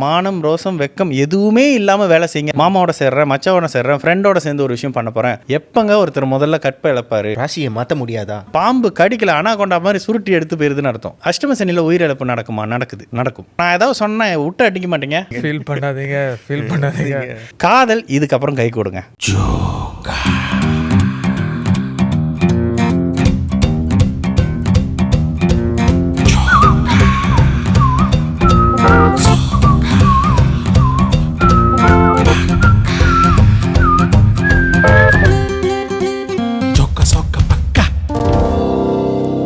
மானம் ரோசம் வெக்கம் எதுவுமே இல்லாமல் வேலை செய்யுங்க. மாமாவோட சேர்றேன், மச்சாவோட சேர்றேன், ஃப்ரெண்டோட சேர்ந்து ஒரு விஷயம் பண்ண போகிறேன். எப்பங்க ஒருத்தர் முதல்ல கற்பை இழப்பாரு? ராசியை மாற்ற முடியாதா? பாம்பு கடிக்கல அனாகொண்டா மாதிரி சுருட்டி எடுத்து போயிருதுன்னு அர்த்தம். அஷ்டம சனியில் உயிரிழப்பு நடக்குமா? நடக்கும். நான் ஏதாவது சொன்னேன் விட்டு அடிக்க மாட்டீங்க. ஃபீல் பண்ணாதீங்க. காதல் இதுக்கப்புறம் கை கொடுங்க.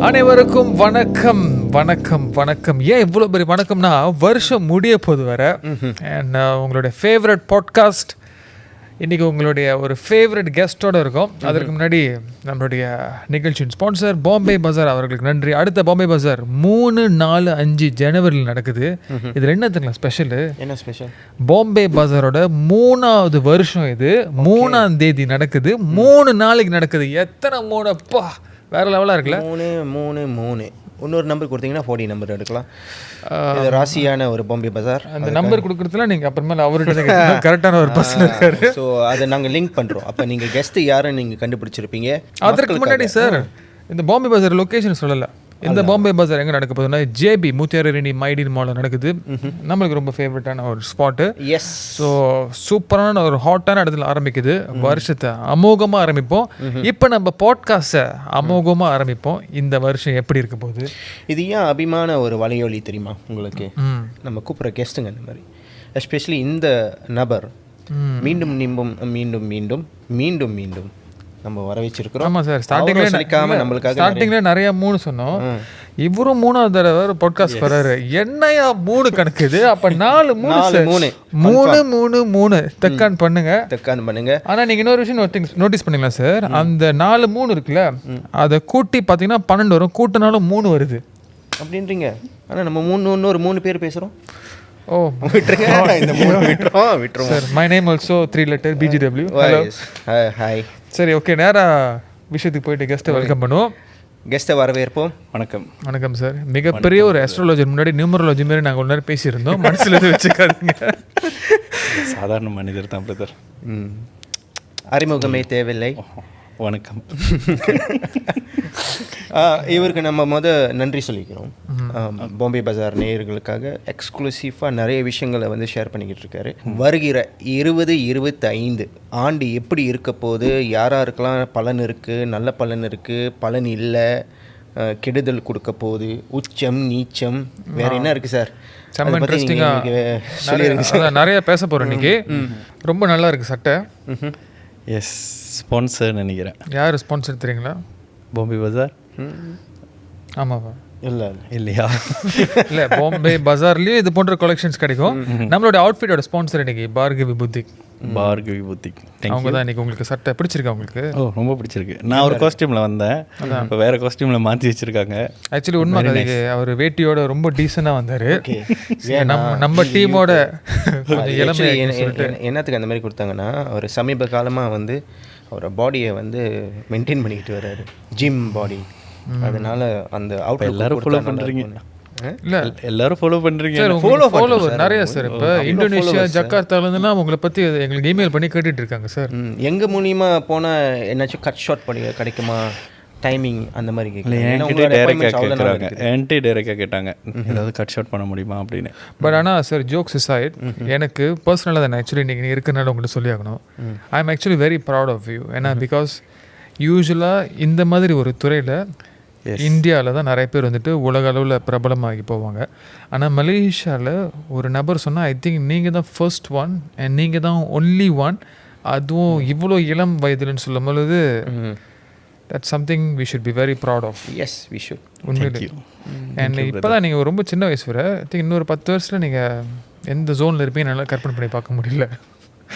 அனைவருக்கும் வணக்கம். ஏன் இவ்வளோ பெரிய வணக்கம்னா, வருஷம் முடிய போது வர அண்ட் உங்களுடைய ஃபேவரட் பாட்காஸ்ட் இன்றைக்கி உங்களுடைய ஒரு ஃபேவரட் கெஸ்ட்டோடு இருக்கும். அதற்கு முன்னாடி நம்மளுடைய நிகழ்ச்சியின் ஸ்பான்சர் பாம்பே பஜார் அவர்களுக்கு நன்றி. அடுத்த பாம்பே பஜார் 3, 4, 5 ஜனவரியில் நடக்குது. இதில் என்ன தெரியுங்களா ஸ்பெஷல்? பாம்பே பஜாரோட 3வது வருஷம் இது. 3ஆம் தேதி நடக்குது, 3 நாளைக்கு நடக்குது. எத்தனை 3 அப்பா, வேற லெவலாக இருக்குல்ல. 3 இன்னொரு நம்பர் கொடுத்தீங்கன்னா 40 நம்பர் எடுக்கலாம். ராசியான ஒரு பாம்பே பஜார். அந்த நம்பர் கொடுக்குறதுல நீங்கள் அப்புறமேல அவர்கிட்ட கரெக்டான ஒரு பர்சன் இருக்காரு. ஸோ அதை நாங்கள் லிங்க் பண்ணுறோம். அப்போ நீங்கள் கெஸ்ட்டு யாருன்னு நீங்கள் கண்டுபிடிச்சிருப்பீங்க. அதற்கு முன்னாடி சார், இந்த பாம்பே பஜார் லொக்கேஷன் சொல்லலை. இந்த பாம்பே பஜார் எங்கே நடக்க போகுதுன்னா, ஜேபி முத்தியாரேணி மைடின் மாலில் நடக்குது. நம்மளுக்கு ரொம்ப ஃபேவரட்டான ஒரு ஸ்பாட்டு. எஸ். ஸோ சூப்பரான ஒரு ஹாட்டான இடத்துல ஆரம்பிக்குது. வருஷத்தை அமோகமாக ஆரம்பிப்போம். இப்போ நம்ம பாட்காஸ்ட்டை அமோகமாக ஆரம்பிப்போம். இந்த வருஷம் எப்படி இருக்க போகுது? இது ஏன் அபிமான ஒரு வலையொலி தெரியுமா உங்களுக்கு? நம்ம கூப்பிட்ற கெஸ்ட்டுங்க இந்த மாதிரி, எஸ்பெஷலி இந்த நபர் மீண்டும் நம்ம வர வச்சிருக்கிறோம். ஆமாம் சார், ஸ்டார்டிங்ல நிறைய 3 சொன்னோம். இவரும் 3வது தடவை பாட்காஸ்ட் வர்றாரு. என்னையா 3 கணக்குது? அப்ப 4 3 தெக்கான் பண்ணுங்க. ஆனா நீங்க இன்னொரு விஷயம் நோட்டீஸ் பண்ணீங்களா சார்? அந்த 4 3 இருக்குல்ல, அதை கூட்டி பாத்தீங்கன்னா 12 வரும். கூட்டினாலும் 3 வருது அப்படின்றீங்க. ஆனா நம்ம இன்னொரு 3 பேர் பேசுறோம். ஓ விட்டுருங்க, இந்த 3 விட்டுருவோம் sir. My name also 3 letter BGW. Hello, hi. சரி, ஓகே, நேரா விஷயத்துக்கு போயிட்டு கெஸ்ட்டை வெல்கம் பண்ணுவோம். கெஸ்ட்டை வரவேற்போம். வணக்கம் சார். மிகப்பெரிய ஒரு ஆஸ்ட்ராலஜர் முன்னாடி நியூமராலஜி மாதிரி நாங்கள் ஒரு நேரம் பேசியிருந்தோம். மனசில் எதுவும் வச்சுக்காதீங்க. சாதாரண மனிதர் தான் பிரதர். அறிமுகமே தேவையில்லை. வணக்கம். இவருக்கு நம்ம நன்றி சொல்லிக்கிறோம். பாம்பே பஜார் நேயர்களுக்காக எக்ஸ்க்ளூசிவாக நிறைய விஷயங்களை வந்து ஷேர் பண்ணிக்கிட்டு இருக்காரு. வருகிற 2025 ஆண்டு எப்படி இருக்க போது, யாராருக்கெல்லாம் பலன் இருக்குது, நல்ல பலன் இருக்குது, பலன் இல்லை, கெடுதல் கொடுக்க போகுது, உச்சம் நீச்சம், வேற என்ன இருக்குது சார்? செம்ம இன்ட்ரெஸ்டிங்காக நிறைய பேச போகிறோம் இன்னைக்கு. ரொம்ப நல்லா இருக்குது சட்டை. எஸ், ஸ்பான்சர் நினைக்கிறேன். யார் ஸ்பான்சர் தெரியுங்களா? பாம்பே பஜார். ஆமாப்பா. இல்லையா? இல்லை, பாம்பே பஜார்லேயும் இது போன்ற கலெக்ஷன்ஸ் கிடைக்கும். நம்மளோட அவுட்ஃபிட்டோட ஸ்பான்சர் இன்னைக்கு பார்கவி புத்திக். அவங்க தான் இன்னைக்கு. உங்களுக்கு சட்டை பிடிச்சிருக்கா உங்களுக்கு? ஓ, ரொம்ப பிடிச்சிருக்கு. நான் ஒரு காஸ்டியூமில் வந்தேன், இப்போ வேற காஸ்டியூமில் மாற்றி வச்சிருக்காங்க. ஆக்சுவலி உண்மை கதைக்கு அவர் வேட்டியோட ரொம்ப டீசெண்டாக வந்தார். நம்ம டீமோட இளமை என்னத்துக்கு அந்த மாதிரி கொடுத்தாங்கன்னா, ஒரு சமீப காலமாக வந்து அவரோட பாடியை வந்து மெயின்டைன் பண்ணிக்கிட்டு வர்றாரு, ஜிம் பாடி. அதனால அந்த அவுட் எல்லாரும் ஃபாலோ பண்ணுறீங்க. இல்லை, எல்லாரும் ஃபாலோ பண்ணுறீங்க. ஃபாலோவர் நிறைய சார். இப்போ இந்தோனேஷியா ஜகார்த்தாலேருந்துனா உங்களை பற்றி எங்களுக்கு இமெயில் பண்ணி கேட்டுட்டு இருக்காங்க சார். எங்கள் மூலியமாக போனால் என்னாச்சும் கட் ஷார்ட் பண்ணி கிடைக்குமா, டைமிங் அந்த மாதிரி டைரெக்டாக கேட்டாங்க, ஏதாவது கட் ஷார்ட் பண்ண முடியுமா அப்படின்னு. பட் ஆனால் சார், ஜோக்ஸ் அசைட், எனக்கு பர்சனலாக தான் ஆக்சுவலி இன்றைக்கி இருக்கிறனால உங்கள்கிட்ட சொல்லி ஆகணும். I am actually very proud of you. ஏன்னா பிகாஸ் யூஸ்வலாக இந்த மாதிரி ஒரு துறையில் இந்தியாவில் தான் நிறைய பேர் வந்துட்டு உலக அளவில் பிரபலமாகி போவாங்க. ஆனால் மலேசியாவில் ஒரு நபர் சொன்னால், ஐ திங்க் நீங்கள் தான் ஃபர்ஸ்ட் ஒன் அண்ட் நீங்கள் தான் ஒன்லி ஒன். அதுவும் இவ்வளோ இளம் வயதுலன்னு சொல்லும் பொழுது that's something we should be very proud of. Yes, we should. உண்மையிலே. அண்ட் இப்போ தான் நீங்கள் ரொம்ப சின்ன வயசு வர, ஐ திங்க் இன்னொரு 10 வருஷத்தில் நீங்கள் எந்த ஜோனில் இருப்பீங்க நல்லா கற்பனை பண்ணி பார்க்க முடியல.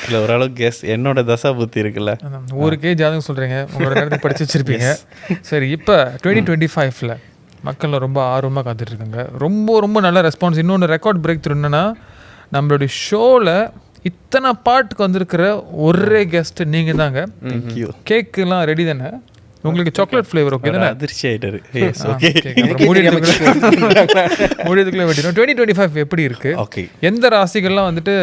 இல்லை, ஓரளவுக்கு கெஸ் என்னோட தசா புத்தி இருக்குல்ல. ஊருக்கே ஜாதகம் சொல்கிறீங்க, உங்களோட நேரத்தை படித்து வச்சுருப்பீங்க. சரி, இப்போ 2025 மக்கள் ரொம்ப ஆர்வமாக காத்துட்ருக்காங்க. ரொம்ப ரொம்ப நல்ல ரெஸ்பான்ஸ். இன்னொன்று ரெக்கார்ட் பிரேக் த்ரூ என்னன்னா, நம்மளுடைய ஷோவில் இத்தனை பாட்டுக்கு வந்திருக்கிற ஒரே கெஸ்ட் நீங்கள் தாங்க. தேங்க்யூ. கேக்குலாம் ரெடி தானே? உங்களுக்கு சாக்லேட் ஃப்ளேவர் ஓகே தானே? அதிர்ச்சி ஆயிட்டாரு. S okay. முடியதுக்குள்ளே வெட்டிடும். 2025 எப்படி இருக்கு? ஓகே. எந்த ராசிகள்லாம் வந்துட்டு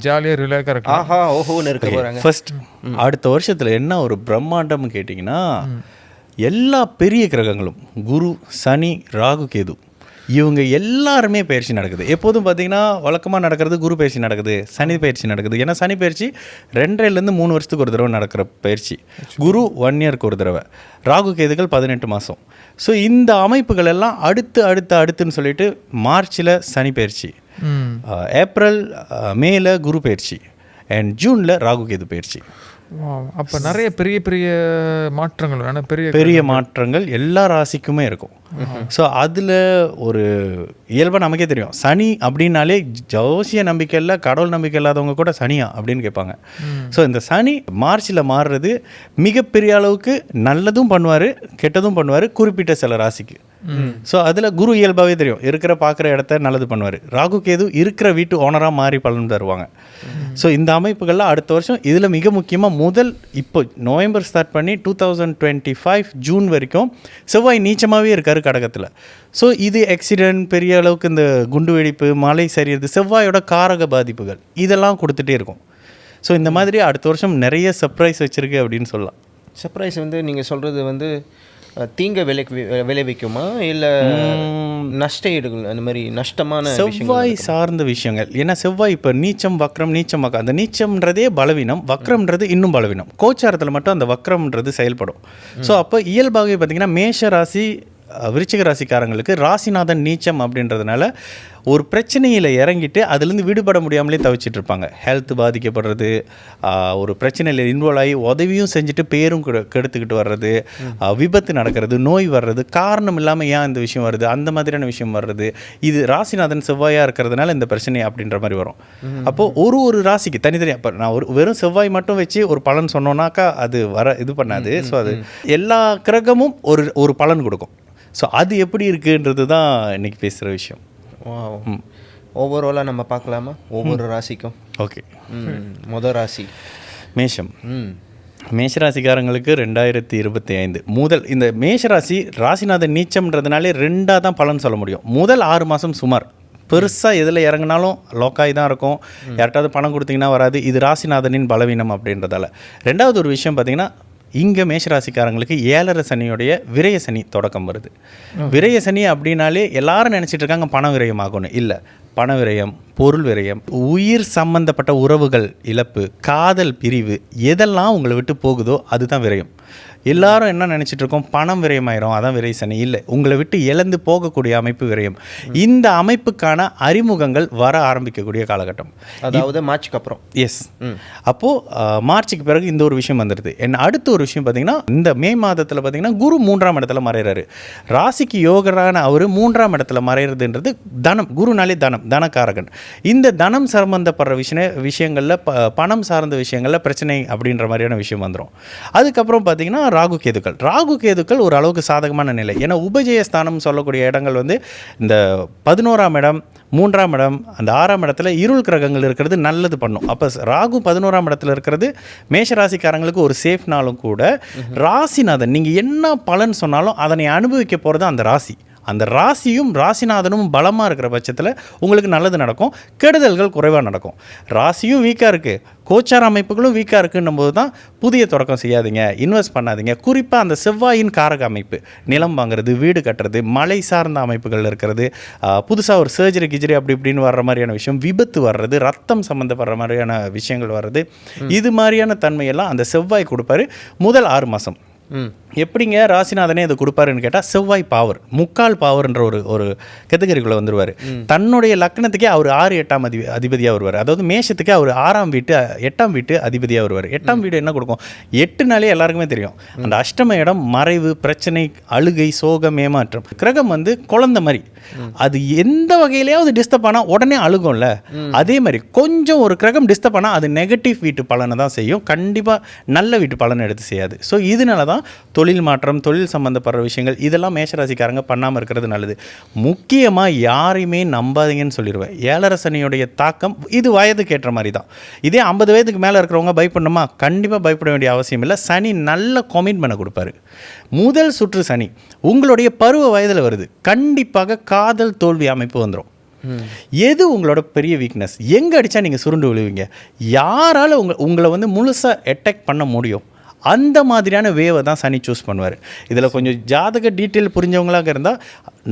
ஜாலியாக ரிலாக்ஸாக இருக்கு? ஆஹா ஓஹோன்னு இருக்க போகிறாங்க. ஃபர்ஸ்ட் அடுத்த வருஷத்தில் என்ன ஒரு பிரம்மாண்டம்னு கேட்டிங்கன்னா, எல்லா பெரிய கிரகங்களும் குரு, சனி, ராகு, கேது இவங்க எல்லாருமே பயிற்சி நடக்குது. எப்போதும் பார்த்தீங்கன்னா வழக்கமாக நடக்கிறது குரு பயிற்சி நடக்குது, சனி பயிற்சி நடக்குது. ஏன்னா சனி பயிற்சி 2.5 3 வருஷத்துக்கு ஒரு தடவை நடக்கிற பயிற்சி. குரு 1 இயருக்கு ஒரு தடவை, ராகு கேதுகள் 18 மாதம். ஸோ இந்த அமைப்புகள் எல்லாம் அடுத்துன்னு சொல்லிட்டு மார்ச்சில் சனி பயிற்சி, ஏப்ரல் மேல குரு பயிற்சி, அண்ட் ஜூனில் ராகு கேது பயிற்சி. அப்போ நிறைய பெரிய பெரிய மாற்றங்கள், ஆனால் பெரிய மாற்றங்கள் எல்லா ராசிக்குமே இருக்கும். ஸோ அதில் ஒரு இயல்பாக நமக்கே தெரியும், சனி அப்படின்னாலே ஜோசிய நம்பிக்கை இல்லை, கடவுள் நம்பிக்கை இல்லாதவங்க கூட சனியா அப்படின்னு கேட்பாங்க. ஸோ இந்த சனி மார்ச்சில் மாறுறது மிகப்பெரிய அளவுக்கு நல்லதும் பண்ணுவார், கெட்டதும் பண்ணுவார் குறிப்பிட்ட சில ராசிக்கு. ஸோ அதில் குரு இயல்பாகவே தெரியும், இருக்கிற பார்க்குற இடத்த நல்லது பண்ணுவார். ராகு கேது இருக்கிற வீட்டு ஓனராக மாறி பலன் தருவாங்க. ஸோ இந்த அமைப்புகள்லாம் அடுத்த வருஷம் இதில் மிக முக்கியமாக இப்போ நவம்பர் ஸ்டார்ட் பண்ணி 2025 ஜூன் வரைக்கும் செவ்வாய் நீச்சமாகவே இருக்கார் கடகத்தில். ஸோ இது ஆக்சிடென்ட், பெரிய அளவுக்கு இந்த குண்டு வெடிப்பு, மழை சரியிறது, செவ்வாயோட காரக பாதிப்புகள் இதெல்லாம் கொடுத்துட்டே இருக்கும். ஸோ இந்த மாதிரி அடுத்த வருஷம் நிறைய சர்ப்ரைஸ் வச்சுருக்கு அப்படின்னு சொல்லலாம். சர்ப்ரைஸ் வந்து நீங்கள் சொல்கிறது வந்து தீங்க விளைவிக்குமா இல்லை நஷ்ட ஈடுகள், அந்த மாதிரி நஷ்டமான செவ்வாய் சார்ந்த விஷயங்கள்? ஏன்னா செவ்வாய் இப்போ நீச்சம் வக்ரம் அந்த நீச்சம்ன்றதே பலவீனம், வக்ரம்ன்றது இன்னும் பலவீனம். கோச்சாரத்தில் மட்டும் அந்த வக்ரம்ன்றது செயல்படும். ஸோ அப்போ இயல்பாகவே பார்த்திங்கன்னா மேஷ ராசி, விருச்சிக ராசிக்காரங்களுக்கு ராசிநாதன் நீச்சம் அப்படின்றதுனால ஒரு பிரச்சனையில் இறங்கிட்டு அதுலேருந்து விடுபட முடியாமலே தவிச்சிட்டு இருப்பாங்க. ஹெல்த் பாதிக்கப்படுறது, ஒரு பிரச்சனையில் இன்வால்வ் ஆகி உதவியும் செஞ்சுட்டு பேரும் கெடுத்துக்கிட்டு வர்றது, விபத்து நடக்கிறது, நோய் வர்றது, காரணம் இல்லாமல் ஏன் இந்த விஷயம் வருது, அந்த மாதிரியான விஷயம் வர்றது. இது ராசிநாதன் செவ்வாயாக இருக்கிறதுனால இந்த பிரச்சனை அப்படின்ற மாதிரி வரும். அப்போது ஒரு ராசிக்கு தனித்தனியாக இப்போ நான் வெறும் செவ்வாய் மட்டும் வச்சு ஒரு பலன் சொன்னோன்னாக்கா அது இது பண்ணாது. ஸோ அது எல்லா கிரகமும் ஒரு பலன் கொடுக்கும். ஸோ அது எப்படி இருக்குன்றது தான் இன்றைக்கி பேசுகிற விஷயம். ஓவராலாக நம்ம பார்க்கலாமா ஒவ்வொரு ராசிக்கும்? ஓகே. முதல் ராசி மேஷம். மேஷராசிக்காரங்களுக்கு 2025 முதல் இந்த மேஷராசி ராசிநாதன் நீச்சம்ன்றதுனாலே 2ஆக தான் பலன் சொல்ல முடியும். முதல் 6 மாதம் சுமார் பெருசாக எதில் இறங்கினாலும் லோக்காய் தான் இருக்கும். யார்கிட்டாவது பணம் கொடுத்தீங்கன்னா வராது. இது ராசிநாதனின் பலவீனம் அப்படின்றதால. 2வது ஒரு விஷயம் பார்த்திங்கன்னா, இங்கே மேஷராசிக்காரங்களுக்கு 7.5 சனியோடைய விரய சனி தொடக்கம் வருது. விரய சனி அப்படின்னாலே எல்லாரும் நினச்சிட்டு இருக்காங்க பணம் விரயம் ஆகும்னு. இல்லை, பண விரயம், பொருள் விரயம், உயிர் சம்பந்தப்பட்ட உறவுகள் இழப்பு, காதல் பிரிவு, எதெல்லாம் உங்களை விட்டு போகுதோ அதுதான் விரயம். எல்லாரும் என்ன நினச்சிட்டு இருக்கோம், பணம் விரயமாயிரும், அதான் விரை சனி. இல்லை, உங்களை விட்டு இழந்து போகக்கூடிய அமைப்பு விரயம். இந்த அமைப்புக்கான அறிமுகங்கள் வர ஆரம்பிக்கக்கூடிய காலகட்டம், அதாவது மார்ச்சுக்கு அப்புறம். எஸ். அப்போது மார்ச்சுக்கு பிறகு இந்த ஒரு விஷயம் வந்துடுது. அடுத்த ஒரு விஷயம் பார்த்திங்கன்னா, இந்த மே மாதத்தில் பார்த்திங்கன்னா குரு 3ஆம் இடத்துல மறைகிறாரு. ராசிக்கு யோகரான அவர் 3ஆம் இடத்துல மறைகிறதுன்றது தனம். குருனாலே தனக்காரகன். இந்த தனம் சம்பந்தப்படுற விஷயங்களில் பணம் சார்ந்த விஷயங்களில் பிரச்சனை அப்படின்ற மாதிரியான விஷயம் வந்துடும். அதுக்கப்புறம் பார்த்திங்கன்னா ராகு கேதுக்கள் ஒரு அளவுக்கு சாதகமான நிலை. ஏன்னா உபஜயஸ்தானம் சொல்லக்கூடிய இடங்கள் வந்து இந்த 11ஆம் இடம், 3ஆம் இடம், அந்த 6ஆம் இடத்துல இருள் கிரகங்கள் இருக்கிறது நல்லது பண்ணும். அப்போ ராகு 11ஆம் இடத்துல இருக்கிறது மேஷராசிக்காரங்களுக்கு ஒரு சேஃப் நாளும் கூட. ராசிநாதன் நீங்கள் என்ன பலன் சொன்னாலும் அதனை அனுபவிக்க போகிறது அந்த ராசி. அந்த ராசியும் ராசிநாதனும் பலமாக இருக்கிற பட்சத்தில் உங்களுக்கு நல்லது நடக்கும், கெடுதல்கள் குறைவாக நடக்கும். ராசியும் வீக்காக இருக்குது, கோச்சார அமைப்புகளும் வீக்காக இருக்குன்னும் போது தான் புதிய தொடக்கம் செய்யாதீங்க, இன்வெஸ்ட் பண்ணாதீங்க. குறிப்பாக அந்த செவ்வாயின் காரக அமைப்பு, நிலம் வாங்குறது, வீடு கட்டுறது, மலை சார்ந்த அமைப்புகள் இருக்கிறது, புதுசாக ஒரு சர்ஜரி கிஜரி அப்படி இப்படின்னு வர்ற மாதிரியான விஷயம், விபத்து வர்றது, ரத்தம் சம்மந்தப்படுற மாதிரியான விஷயங்கள் வர்றது, இது மாதிரியான தன்மையெல்லாம் அந்த செவ்வாய் கொடுப்பாரு முதல் 6 மாதம். எப்படிங்க ராசிநாதனே அதை கொடுப்பாருன்னு கேட்டால், செவ்வாய் பாவர், முக்கால் பாவர்ன்ற ஒரு கேட்டகரிக்குள்ளே வந்துடுவார். தன்னுடைய லக்னத்துக்கே அவர் 6 8ஆம் அதிபதியாக வருவார். அதாவது மேஷத்துக்கே அவர் 6ஆம் வீட்டு 8ஆம் வீட்டு அதிபதியாக வருவார். 8ஆம் வீடு என்ன கொடுக்கும்? 8நாலே எல்லாருக்குமே தெரியும், அந்த அஷ்டம இடம் மறைவு, பிரச்சனை, அழுகை, சோகம், ஏமாற்றம். கிரகம் வந்து குழந்தை மாதிரி அது எந்த வகையிலையாவது டிஸ்டர்ப் ஆனால் உடனே அழுகும்ல, அதே மாதிரி கொஞ்சம் ஒரு கிரகம் டிஸ்டர்ப் ஆனால் அது நெகட்டிவ் வீட்டு பலனை தான் செய்யும், கண்டிப்பாக நல்ல வீட்டு பலனை எடுத்து செய்யாது. ஸோ இதனால தான் தொழில் மாற்றம், தொழில் சம்மந்தப்படுற விஷயங்கள் இதெல்லாம் மேஷராசிக்காரங்க பண்ணாமல் இருக்கிறது நல்லது. முக்கியமாக யாரையுமே நம்பாதீங்கன்னு சொல்லிடுவேன். ஏழரை சனியுடைய தாக்கம் இது வயதுக்கு ஏற்ற மாதிரி தான். இதே 50 வயதுக்கு மேலே இருக்கிறவங்க பயப்படணுமா? கண்டிப்பாக பயப்பட வேண்டிய அவசியம் இல்லை. சனி நல்ல கமிட்மெண்ட் கொடுப்பாரு. முதல் சுற்று சனி உங்களுடைய பருவ வயதில் வருது, கண்டிப்பாக காதல் தோல்வி அமைப்பு வந்துடும். எது உங்களோட பெரிய வீக்னஸ்? எங்கே அடித்தா நீங்கள் சுருண்டு விழுவீங்க? யாரால் உங்களை வந்து முழுசாக அட்டாக் பண்ண முடியும்? அந்த மாதிரியான வேவை தான் சனி சூஸ் பண்ணுவார். இதில் கொஞ்சம் ஜாதக டீட்டெயில் புரிஞ்சவங்களாக இருந்தால்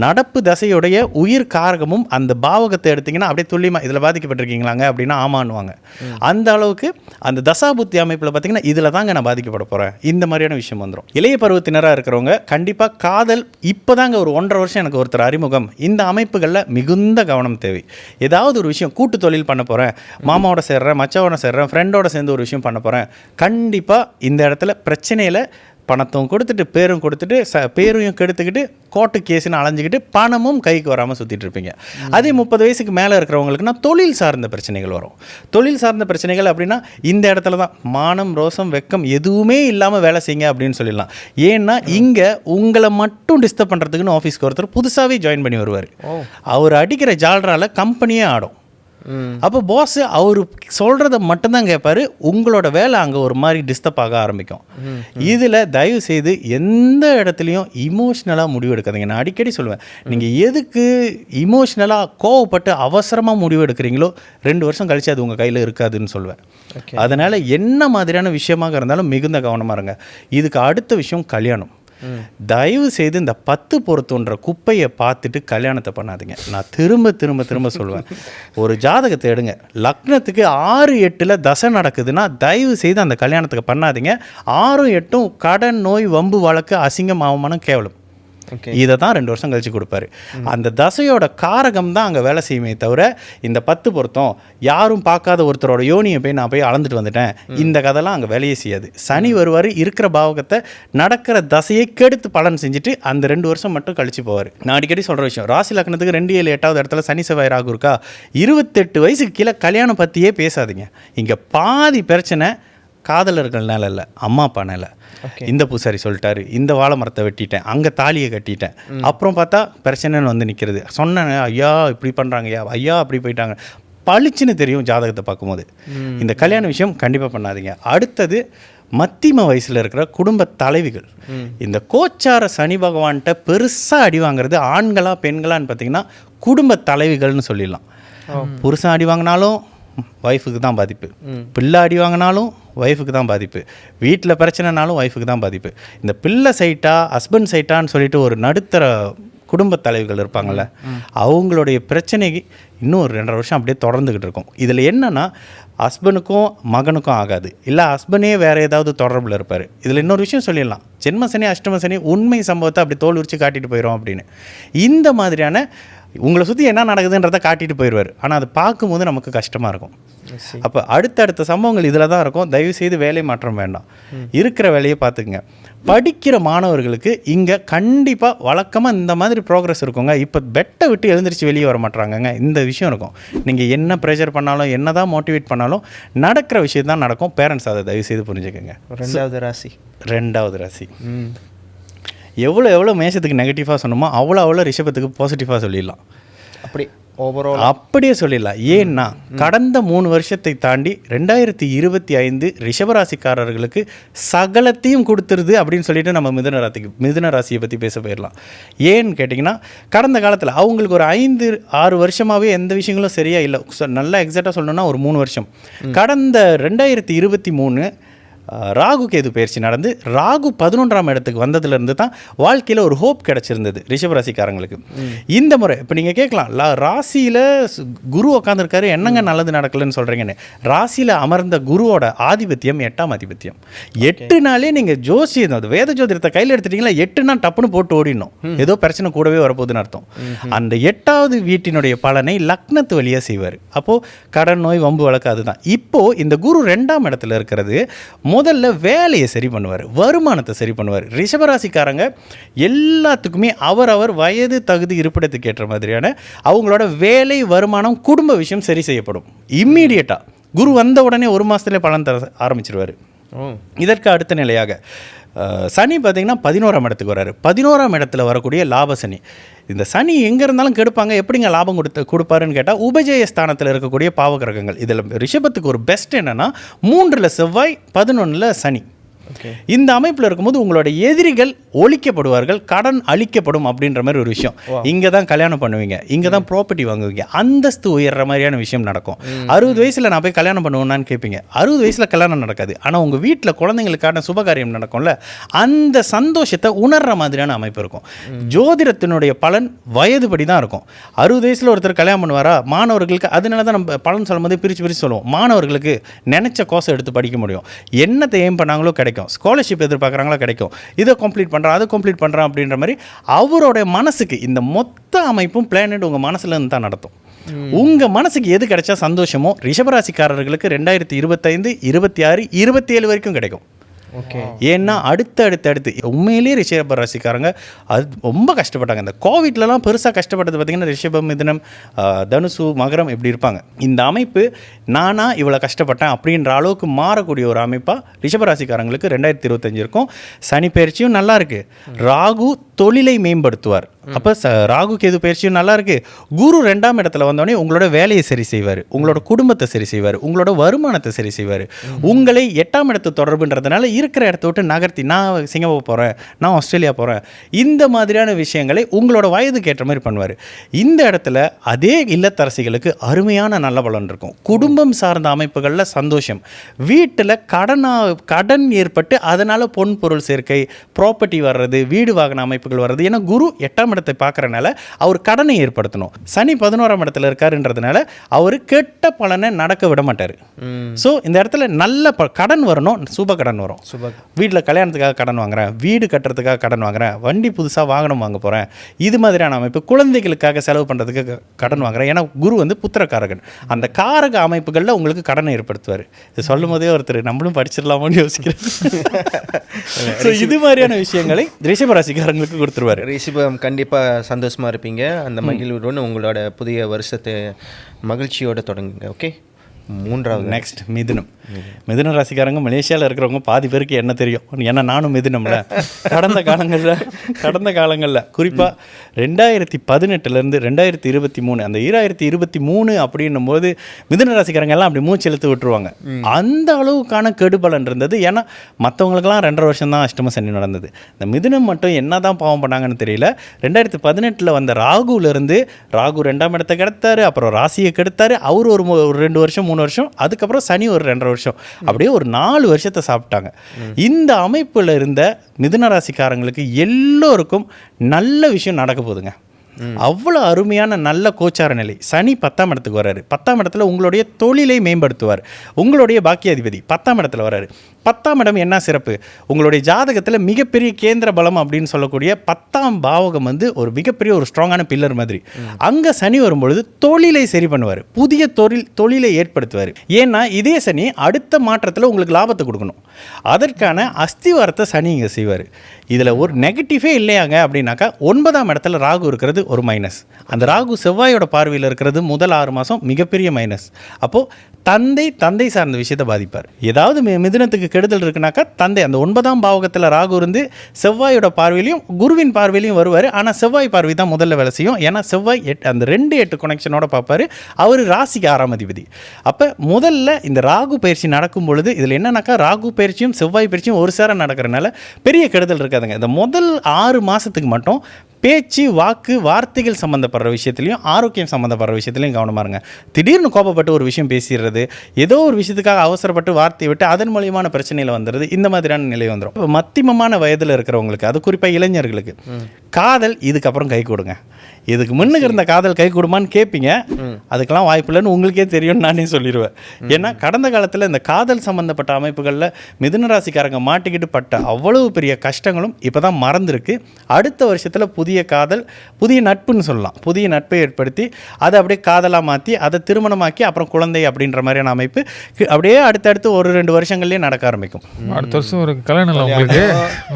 நடப்பு தசையுடைய உயிர் காரகமும் அந்த பாவகத்தை எடுத்திங்கன்னா அப்படியே துல்லியமாக இதில் பாதிக்கப்பட்டிருக்கீங்களாங்க அப்படின்னா ஆமான்னுவாங்க. அந்த அளவுக்கு அந்த தசாபுத்தி அமைப்பில் பார்த்திங்கன்னா இதில் தாங்க நான் பாதிக்கப்பட போகிறேன், இந்த மாதிரியான விஷயம் வந்துடும். இளைய பருவத்தினராக இருக்கிறவங்க கண்டிப்பாக காதல் இப்போ தாங்க ஒரு 1.5 வருஷம் எனக்கு ஒருத்தர் அறிமுகம், இந்த அமைப்புகளில் மிகுந்த கவனம் தேவை. ஏதாவது ஒரு விஷயம் கூட்டு தொழில் பண்ண போகிறேன், மாமாவோட சேர்றேன், மச்சாவோட சேர்றேன், ஃப்ரெண்டோட சேர்ந்து ஒரு விஷயம் பண்ண போகிறேன், கண்டிப்பாக இந்த இடத்துல பிரச்சனையில் பணத்தும் கொடுத்துட்டு பேரும் கொடுத்துட்டு பேரையும் கெடுத்துக்கிட்டு கோர்ட்டு கேஸுன்னு அலைஞ்சிக்கிட்டு பணமும் கைக்கு வராமல் சுற்றிட்டு இருப்பீங்க. அதே 30 வயசுக்கு மேலே இருக்கிறவங்களுக்குனா தொழில் சார்ந்த பிரச்சனைகள் வரும். தொழில் சார்ந்த பிரச்சனைகள் அப்படின்னா இந்த இடத்துல தான் மானம், ரோசம், வெக்கம் எதுவுமே இல்லாமல் வேலை செய்யுங்க அப்படின்னு சொல்லிடலாம். ஏன்னா இங்கே உங்களை மட்டும் டிஸ்டர்ப் பண்ணுறதுக்குன்னு ஆஃபீஸ்க்கு ஒருத்தர் புதுசாகவே ஜாயின் பண்ணி வருவார். அவர் அடிக்கிற ஜால்ரால கம்பெனியே ஆடும். அப்போ பாஸ் அவர் சொல்கிறத மட்டும்தான் கேட்பார், உங்களோட வேலை அங்கே ஒரு மாதிரி டிஸ்டர்ப் ஆக ஆரம்பிக்கும். இதில் தயவு செய்து எந்த இடத்துலையும் இமோஷ்னலாக முடிவு எடுக்காதீங்க. நான் அடிக்கடி சொல்லுவேன், நீங்கள் எதுக்கு இமோஷ்னலாக கோவப்பட்டு அவசரமாக முடிவு எடுக்கிறீங்களோ 2 வருஷம் கழிச்சு அது உங்கள் கையில் இருக்காதுன்னு சொல்லுவேன். அதனால் என்ன மாதிரியான விஷயமாக இருந்தாலும் மிகுந்த கவனமாக இருங்க. இதுக்கு அடுத்த விஷயம் கல்யாணம். தயவு செய்து இந்த 10 பொருத்தன்ற குப்பையை பார்த்துட்டு கல்யாணத்தை பண்ணாதீங்க. நான் திரும்ப திரும்ப திரும்ப சொல்லுவேன், ஒரு ஜாதகத்தை எடுங்க, லக்னத்துக்கு 6, 8 தசை நடக்குதுன்னா தயவு செய்து அந்த கல்யாணத்துக்கு பண்ணாதீங்க. 6, 8 கடன், நோய், வம்பு, வழக்கு, அசிங்கம், அவமானம், கேவலம், இதை தான் 2 வருஷம் கழிச்சு கொடுப்பாரு. அந்த தசையோட காரகம் தான் அங்கே வேலை செய்யுமே தவிர இந்த 10 பொருத்தம் யாரும் பார்க்காத ஒருத்தரோட யோனியை போய் நான் போய் அளந்துட்டு வந்துட்டேன், இந்த கதைலாம் அங்கே வேலையே செய்யாது. சனி வருவார், இருக்கிற பாவகத்தை நடக்கிற தசையை கெடுத்து பலன் செஞ்சுட்டு அந்த 2 வருஷம் மட்டும் கழிச்சு போவார். நான் அடிக்கடி சொல்கிற விஷயம், ராசி லக்னத்துக்கு 2, 7, 8வது இடத்துல சனி செவ்வாய் ராகு இருக்கா, 28 வயசுக்கு கீழே கல்யாணம் பற்றியே பேசாதீங்க. இங்கே பாதி பிரச்சனை காதலர்கள்னால இல்லை, அம்மா அப்பானால. இந்த பூசாரி சொல்லிட்டாரு, இந்த வாழை மரத்தை வெட்டிட்டேன், அங்கே தாலியை கட்டிட்டேன், அப்புறம் பார்த்தா பிரச்சனைன்னு வந்து நிற்கிறது. சொன்னேன், ஐயா இப்படி பண்ணுறாங்க, ஐயா அப்படி போயிட்டாங்க, பளிச்சுன்னு தெரியும் ஜாதகத்தை பார்க்கும்போது. இந்த கல்யாண விஷயம் கண்டிப்பாக பண்ணாதீங்க. அடுத்தது மத்தியம வயசில் இருக்கிற குடும்ப தலைவிகள். இந்த கோச்சார சனி பகவான்கிட்ட பெருசாக அடி வாங்குறது ஆண்களா பெண்களான்னு பார்த்தீங்கன்னா குடும்ப தலைவிகள்னு சொல்லிடலாம். புருஷன் அடி வாங்கினாலும் ஒய்ஃபுக்கு தான் பாதிப்பு, பிள்ளை அடி வாங்கினாலும் ஒய்ஃபுக்கு தான் பாதிப்பு, வீட்டில் பிரச்சனைனாலும் ஒய்ஃபுக்கு தான் பாதிப்பு. இந்த பிள்ளை சைட்டா ஹஸ்பண்ட் சைட்டான்னு சொல்லிட்டு ஒரு நடுத்தர குடும்ப தலைவர்கள் இருப்பாங்கள்ல, அவங்களுடைய பிரச்சனைக்கு இன்னும் ஒரு 2.5 வருஷம் அப்படியே தொடர்ந்துக்கிட்டு இருக்கும். இதில் என்னென்னா ஹஸ்பண்டுக்கும் மகனுக்கும் ஆகாது, இல்லை ஹஸ்பண்டே வேறு ஏதாவது தொடர்பில் இருப்பார். இதில் இன்னொரு விஷயம் சொல்லிடலாம், ஜென்மசனி அஷ்டமசனி உண்மை சம்பவத்தை அப்படி தோல் உரிச்சு காட்டிட்டு போயிடும் அப்படின்னு. இந்த மாதிரியான உங்களை சுற்றி என்ன நடக்குதுன்றதை காட்டிட்டு போயிடுவார். ஆனால் அது பார்க்கும்போது நமக்கு கஷ்டமாக இருக்கும். அப்போ அடுத்தடுத்த சம்பவங்கள் இதில் தான் இருக்கும். தயவுசெய்து வேலை மாற்றம் வேண்டாம், இருக்கிற வேலையை பார்த்துக்குங்க. படிக்கிற மாணவர்களுக்கு இங்கே கண்டிப்பாக வழக்கமாக இந்த மாதிரி ப்ரோக்ரஸ் இருக்குங்க. இப்போ பெட்டை விட்டு எழுந்திரிச்சு வெளியே வர மாட்டாங்கங்க, இந்த விஷயம் இருக்கும். நீங்கள் என்ன ப்ரெஷர் பண்ணாலும் என்ன தான் மோட்டிவேட் பண்ணாலும் நடக்கிற விஷயம் தான் நடக்கும். பேரண்ட்ஸ் அதை தயவுசெய்து புரிஞ்சுக்கோங்க. 2வது ராசி எவ்வளோ மேஷத்துக்கு நெகட்டிவாக சொன்னோமோ அவ்வளோ ரிஷபத்துக்கு பாசிட்டிவாக சொல்லிடலாம். அப்படி ஓவரால் அப்படியே சொல்லிடலாம். ஏன்னா கடந்த 3 வருஷத்தை தாண்டி 2025 ரிஷபராசிக்காரர்களுக்கு சகலத்தையும் கொடுத்துருது அப்படின்னு சொல்லிட்டு நம்ம மிதுன ராசியை பற்றி பேச போயிடலாம். ஏன்னு கேட்டிங்கன்னா கடந்த காலத்தில் அவங்களுக்கு ஒரு 5-6 வருஷமாகவே எந்த விஷயங்களும் சரியாக இல்லை. நல்லா எக்ஸாக்டாக சொல்லணும்னா ஒரு 3 வருஷம். கடந்த 2023 ராகு கேது பயிற்சி நடந்து ராகு 11ஆம் இடத்துக்கு வந்ததுலேருந்து தான் வாழ்க்கையில் ஒரு ஹோப் கிடச்சிருந்தது ரிஷபராசிக்காரங்களுக்கு. இந்த முறை இப்போ நீங்கள் கேட்கலாம், ராசியில் குரு உட்காந்துருக்காரு, என்னங்க நல்லது நடக்கலன்னு சொல்கிறீங்கன்னு. ராசியில் அமர்ந்த குருவோட ஆதிபத்தியம் 8ஆம் ஆதிபத்தியம். 8 நாளே நீங்கள் ஜோசியம் அது வேத ஜோதிடத்தை கையில் எடுத்துட்டிங்களா, 8 நாள் டப்புன்னு போட்டு ஓடிடணும், ஏதோ பிரச்சனை கூடவே வரப்போகுதுன்னு அர்த்தம். அந்த 8வது வீட்டினுடைய பலனை லக்னத்து வழியாக செய்வார். அப்போது கடன், நோய், வம்பு, வழக்கு அதுதான். இப்போது இந்த குரு 2ஆம் இடத்துல இருக்கிறது முதல்ல வேலையை சரி பண்ணுவார், வருமானத்தை சரி பண்ணுவார். ரிஷபராசிக்காரங்க எல்லாத்துக்குமே அவரவர் வயது தகுதி இருப்பிடத்துக்கு ஏற்ற மாதிரியான அவங்களோட வேலை, வருமானம், குடும்ப விஷயம் சரி செய்யப்படும். இம்மீடியட்டாக குரு வந்த உடனே 1 மாதத்துலேயே பலன் தர ஆரம்பிச்சிருவார். இதற்கு அடுத்த நிலையாக சனி பார்த்திங்கன்னா 11ஆம் இடத்துக்கு வராரு. 11ஆம் இடத்துல வரக்கூடிய லாப சனி. இந்த சனி எங்கே இருந்தாலும் கெடுப்பாங்க, எப்படிங்க லாபம் கொடுப்பாருன்னு கேட்டால் உபஜய ஸ்தானத்தில் இருக்கக்கூடிய பாவகிரகங்கள். இதில் ரிஷபத்துக்கு ஒரு பெஸ்ட் என்னென்னா 3ல் செவ்வாய், 11ல் சனி. இந்த அமைப்பில் இருக்கும்போது உங்களோட எதிரிகள் ஒழிக்கப்படுவார்கள், கடன் அளிக்கப்படும் அப்படின்ற மாதிரி ஒரு விஷயம். இங்கே தான் கல்யாணம் பண்ணுவீங்க, இங்கே தான் ப்ராப்பர்ட்டி வாங்குவீங்க, அந்தஸ்து உயர்ற மாதிரியான விஷயம் நடக்கும். 60 வயசில் நான் போய் கல்யாணம் பண்ணுவேன்னான்னு கேட்பீங்க. 60 வயசில் கல்யாணம் நடக்காது, ஆனால் உங்கள் வீட்டில் குழந்தைங்களுக்கான சுபகாரியம் நடக்கும்ல, அந்த சந்தோஷத்தை உணர்ற மாதிரியான அமைப்பு இருக்கும். ஜோதிடத்தினுடைய பலன் வயதுபடி தான் இருக்கும். 60 வயசில் ஒருத்தர் கல்யாணம் பண்ணுவாரா, மாணவர்களுக்கு அதனால தான் நம்ம பலன் சொல்லும்போது பிரித்து சொல்லுவோம். மாணவர்களுக்கு நினச்ச கோர்ஸ் எடுத்து படிக்க முடியும், என்னத்தை எய்ம் பண்ணாங்களோ கிடைக்கும், ஸ்காலர்ஷிப் எதிர்பார்க்குறாங்களா கிடைக்கும், இதை கம்ப்ளீட் பண்ணுறான், அதை கம்ப்ளீட் பண்ணுறான் அப்படின்ற மாதிரி அவரோட மனசுக்கு இந்த மொத்த அமைப்பும் பிளானட் உங்கள் மனசுல இருந்து தான் நடத்தும். உங்கள் மனசுக்கு எது கிடைச்சா சந்தோஷமோ ரிஷபராசிக்காரர்களுக்கு 2025, 26, 27 வரைக்கும் கிடைக்கும். ஏன்னா அடுத்து உண்மையிலேயே ரிஷப ராசிக்காரங்க அது ரொம்ப கஷ்டப்பட்டாங்க. இந்த கோவிட்லலாம் பெருசாக கஷ்டப்பட்டது பார்த்திங்கன்னா ரிஷபம், மிதுனம், தனுசு, மகரம் இப்படி இருப்பாங்க. இந்த அமைப்பு நானா இவ்வளோ கஷ்டப்பட்டேன் அப்படின்ற அளவுக்கு மாறக்கூடிய ஒரு அமைப்பாக ரிஷபராசிக்காரங்களுக்கு 2025 இருக்கும். சனி பயிற்சியும் நல்லா இருக்குது. ராகு தொழிலை மேம்படுத்துவார். அப்போ ராகு கேது பயிற்சியும் நல்லா இருக்குது. குரு 2ஆம் இடத்துல வந்தோடனே உங்களோட வேலையை சரி செய்வார், உங்களோட குடும்பத்தை சரி செய்வார், உங்களோட வருமானத்தை சரி செய்வார். உங்களை 8ஆம் இடத்து தொடர்புன்றதுனால இருக்கிற இடத்த விட்டு நகர்த்தி நான் சிங்கப்பூர் போகிறேன், நான் ஆஸ்திரேலியா போகிறேன், இந்த மாதிரியான விஷயங்களை உங்களோட வயதுக்கு ஏற்ற மாதிரி பண்ணுவார். இந்த இடத்துல அதே இல்லத்தரசிகளுக்கு அருமையான நல்ல பலன் இருக்கும். குடும்பம் சார்ந்த அமைப்புகளில் சந்தோஷம். வீட்டில் கடன் ஏற்பட்டு அதனால் பொன் பொருள் சேர்க்கை, ப்ராப்பர்ட்டி வர்றது, வீடு வாகன அமைப்புகள் வர்றது. ஏன்னா குரு 8ஆம் இடத்தை பார்க்கறனால அவர் கடனை ஏற்படுத்தணும். சனி 11ஆம் இடத்துல இருக்காருன்றதுனால அவர் கெட்ட பலனை நடக்க விட மாட்டார். ஸோ இந்த இடத்துல நல்ல கடன் வரணும், சுப கடன் வரும். வீட்டில் கல்யாணத்துக்காக கடன் வாங்குறேன், வீடு கட்டுறதுக்காக கடன் வாங்குறேன், வண்டி புதுசாக வாகனம் வாங்க போகிறேன், இது மாதிரியான அமைப்பு. குழந்தைகளுக்காக செலவு பண்ணுறதுக்கு கடன் வாங்குறேன். ஏன்னா குரு வந்து புத்திரக்காரகன். அந்த காரக அமைப்புகளில் உங்களுக்கு கடனை ஏற்படுத்துவார். இது சொல்லும் போதே ஒருத்தர் நம்மளும் படிச்சிடலாமான்னு யோசிக்கிறேன். இது மாதிரியான விஷயங்களை ரிஷபராசிக்காரங்களுக்கு கொடுத்துருவார். ரிஷபம் கண்டிப்பாக சந்தோஷமாக இருப்பீங்க. அந்த மகிழ்வுடன் உங்களோட புதிய வருஷத்தை மகிழ்ச்சியோடு தொடங்குங்க. ஓகே, 3வது நெக்ஸ்ட் மிதுன ராசிக்காரங்க மலேசியாவில் இருக்கிறவங்க பாதி பேருக்கு என்ன தெரியும், ஏன்னா நானும் மிதுனம்ல. கடந்த காலங்களில் குறிப்பாக 2018 2023 அந்த 2023 அப்படின்னும் போது மிதுன ராசிக்காரங்க எல்லாம் அப்படி மூச்சு இழுத்து விட்டுருவாங்க. அந்த அளவுக்கான கெடுபலன் இருந்தது. ஏன்னா மற்றவங்களுக்கெல்லாம் 2.5 வருஷம் தான் அஷ்டம சனி நடந்தது. இந்த மிதுனம் மட்டும் என்ன தான் பாவம் பண்ணாங்கன்னு தெரியல. 2018 வந்த ராகுலேருந்து ராகு 2ஆம் இடத்தை கெடுத்தாரு, அப்புறம் ராசியை கெடுத்தாரு. அவர் ஒரு 2 வருஷம் 3 வருஷம், அதுக்கப்புறம் சனி ஒரு 2.5 வருஷம், அப்படியே ஒரு 4 வருஷத்தை சாப்பிட்டாங்க. இந்த அமைப்பில் இருந்த மிதுன ராசிக்காரங்களுக்கு எல்லோருக்கும் நல்ல விஷயம் நடக்க போகுதுங்க. அவ்வளோ அருமையான நல்ல கோச்சார நிலை. சனி 10ஆம் இடத்துக்கு வர்றாரு. 10ஆம் இடத்துல உங்களுடைய தொழிலை மேம்படுத்துவார். உங்களுடைய பாக்கியாதிபதி 10ஆம் இடத்துல வர்றாரு. 10ஆம் இடம் என்ன சிறப்பு, உங்களுடைய ஜாதகத்தில் மிகப்பெரிய கேந்திர பலம் அப்படின்னு சொல்லக்கூடிய 10ஆம் பாவகம் வந்து ஒரு மிகப்பெரிய ஒரு ஸ்ட்ராங்கான பில்லர் மாதிரி. அங்கே சனி வரும்பொழுது தொழிலை சரி பண்ணுவார், புதிய தொழிலை ஏற்படுத்துவார். ஏன்னா இதே சனி அடுத்த மாற்றத்தில் உங்களுக்கு லாபத்தை கொடுக்கணும். அதற்கான அஸ்திவாரத்தை சனி இங்கே செய்வார். இதில் ஒரு நெகட்டிவே இல்லையாங்க அப்படின்னாக்கா 9ஆம் இடத்துல ராகு இருக்கிறது ஒரு மைனஸ். அந்த ராகு செவ்வாயோட பார்வையில் இருக்கிறது முதல் 6 மாதம் மிகப்பெரிய மைனஸ். அப்போது தந்தை சார்ந்த விஷயத்தை பாதிப்பார். ஏதாவது மிதுனத்துக்கு கெடுதல் இருக்குனாக்கா தந்தை அந்த 9ஆம் பாவகத்தில் ராகு இருந்து செவ்வாயோட பார்வையிலையும் குருவின் பார்வையிலையும் வருவார். ஆனால் செவ்வாய் பார்வை தான் முதல்ல வேலை செய்யும். ஏன்னா செவ்வாய் அந்த 2-8 கனெக்ஷனோட பார்ப்பார். அவர் ராசிக்கு 6ஆம் அதிபதி. அப்போ முதல்ல இந்த ராகு பயிற்சி நடக்கும் பொழுது இதில் என்னன்னாக்கா ராகு பயிற்சியும் செவ்வாய் பயிற்சியும் ஒரு சேர நடக்கிறனால பெரிய கெடுதல் இருக்காதுங்க. இந்த முதல் 6 மாதத்துக்கு மட்டும் பேச்சு, வார்த்தைகள் சம்மந்தப்படுற விஷயத்துலையும் ஆரோக்கியம் சம்மந்தப்படுற விஷயத்துலையும் கவனமாக இருங்க. திடீர்னு கோபப்பட்டு ஒரு விஷயம் பேசிடுறது, ஏதோ ஒரு விஷயத்துக்காக அவசரப்பட்டு வார்த்தையை விட்டு அதன் மூலியமான பிரச்சனையில் வந்துடுது, இந்த மாதிரியான நிலை வந்துடும். இப்போ மத்தியமமான வயதில் இருக்கிறவங்களுக்கு, அது குறிப்பாக இளைஞர்களுக்கு காதல் இதுக்கப்புறம் கை கொடுங்க. இதுக்கு முன்னுக்கு இருந்த காதல் கை கொடுமான்னு கேட்பீங்க. அதுக்கெல்லாம் வாய்ப்பு இல்லைன்னு உங்களுக்கே தெரியும்னு நானே சொல்லிடுவேன். ஏன்னா கடந்த காலத்தில் இந்த காதல் சம்மந்தப்பட்ட அமைப்புகளில் மிதுன ராசிக்காரங்க மாட்டிக்கிட்டு பட்ட அவ்வளவு பெரிய கஷ்டங்களும் இப்போ தான் மறந்துருக்கு. அடுத்த வருஷத்தில் புதிய காதல், புதிய நட்புன்னு சொல்லலாம், புதிய நட்பை ஏற்படுத்தி அதை அப்படியே காதலாக மாற்றி அதை திருமணமாக்கி அப்புறம் குழந்தை அப்படின்ற மாதிரியான அமைப்பு அப்படியே அடுத்தடுத்து 1-2 வருஷங்கள்லேயே நடக்க ஆரம்பிக்கும். அடுத்த வருஷம் ஒரு கல்யாணம் இல்லை உங்களுக்கு,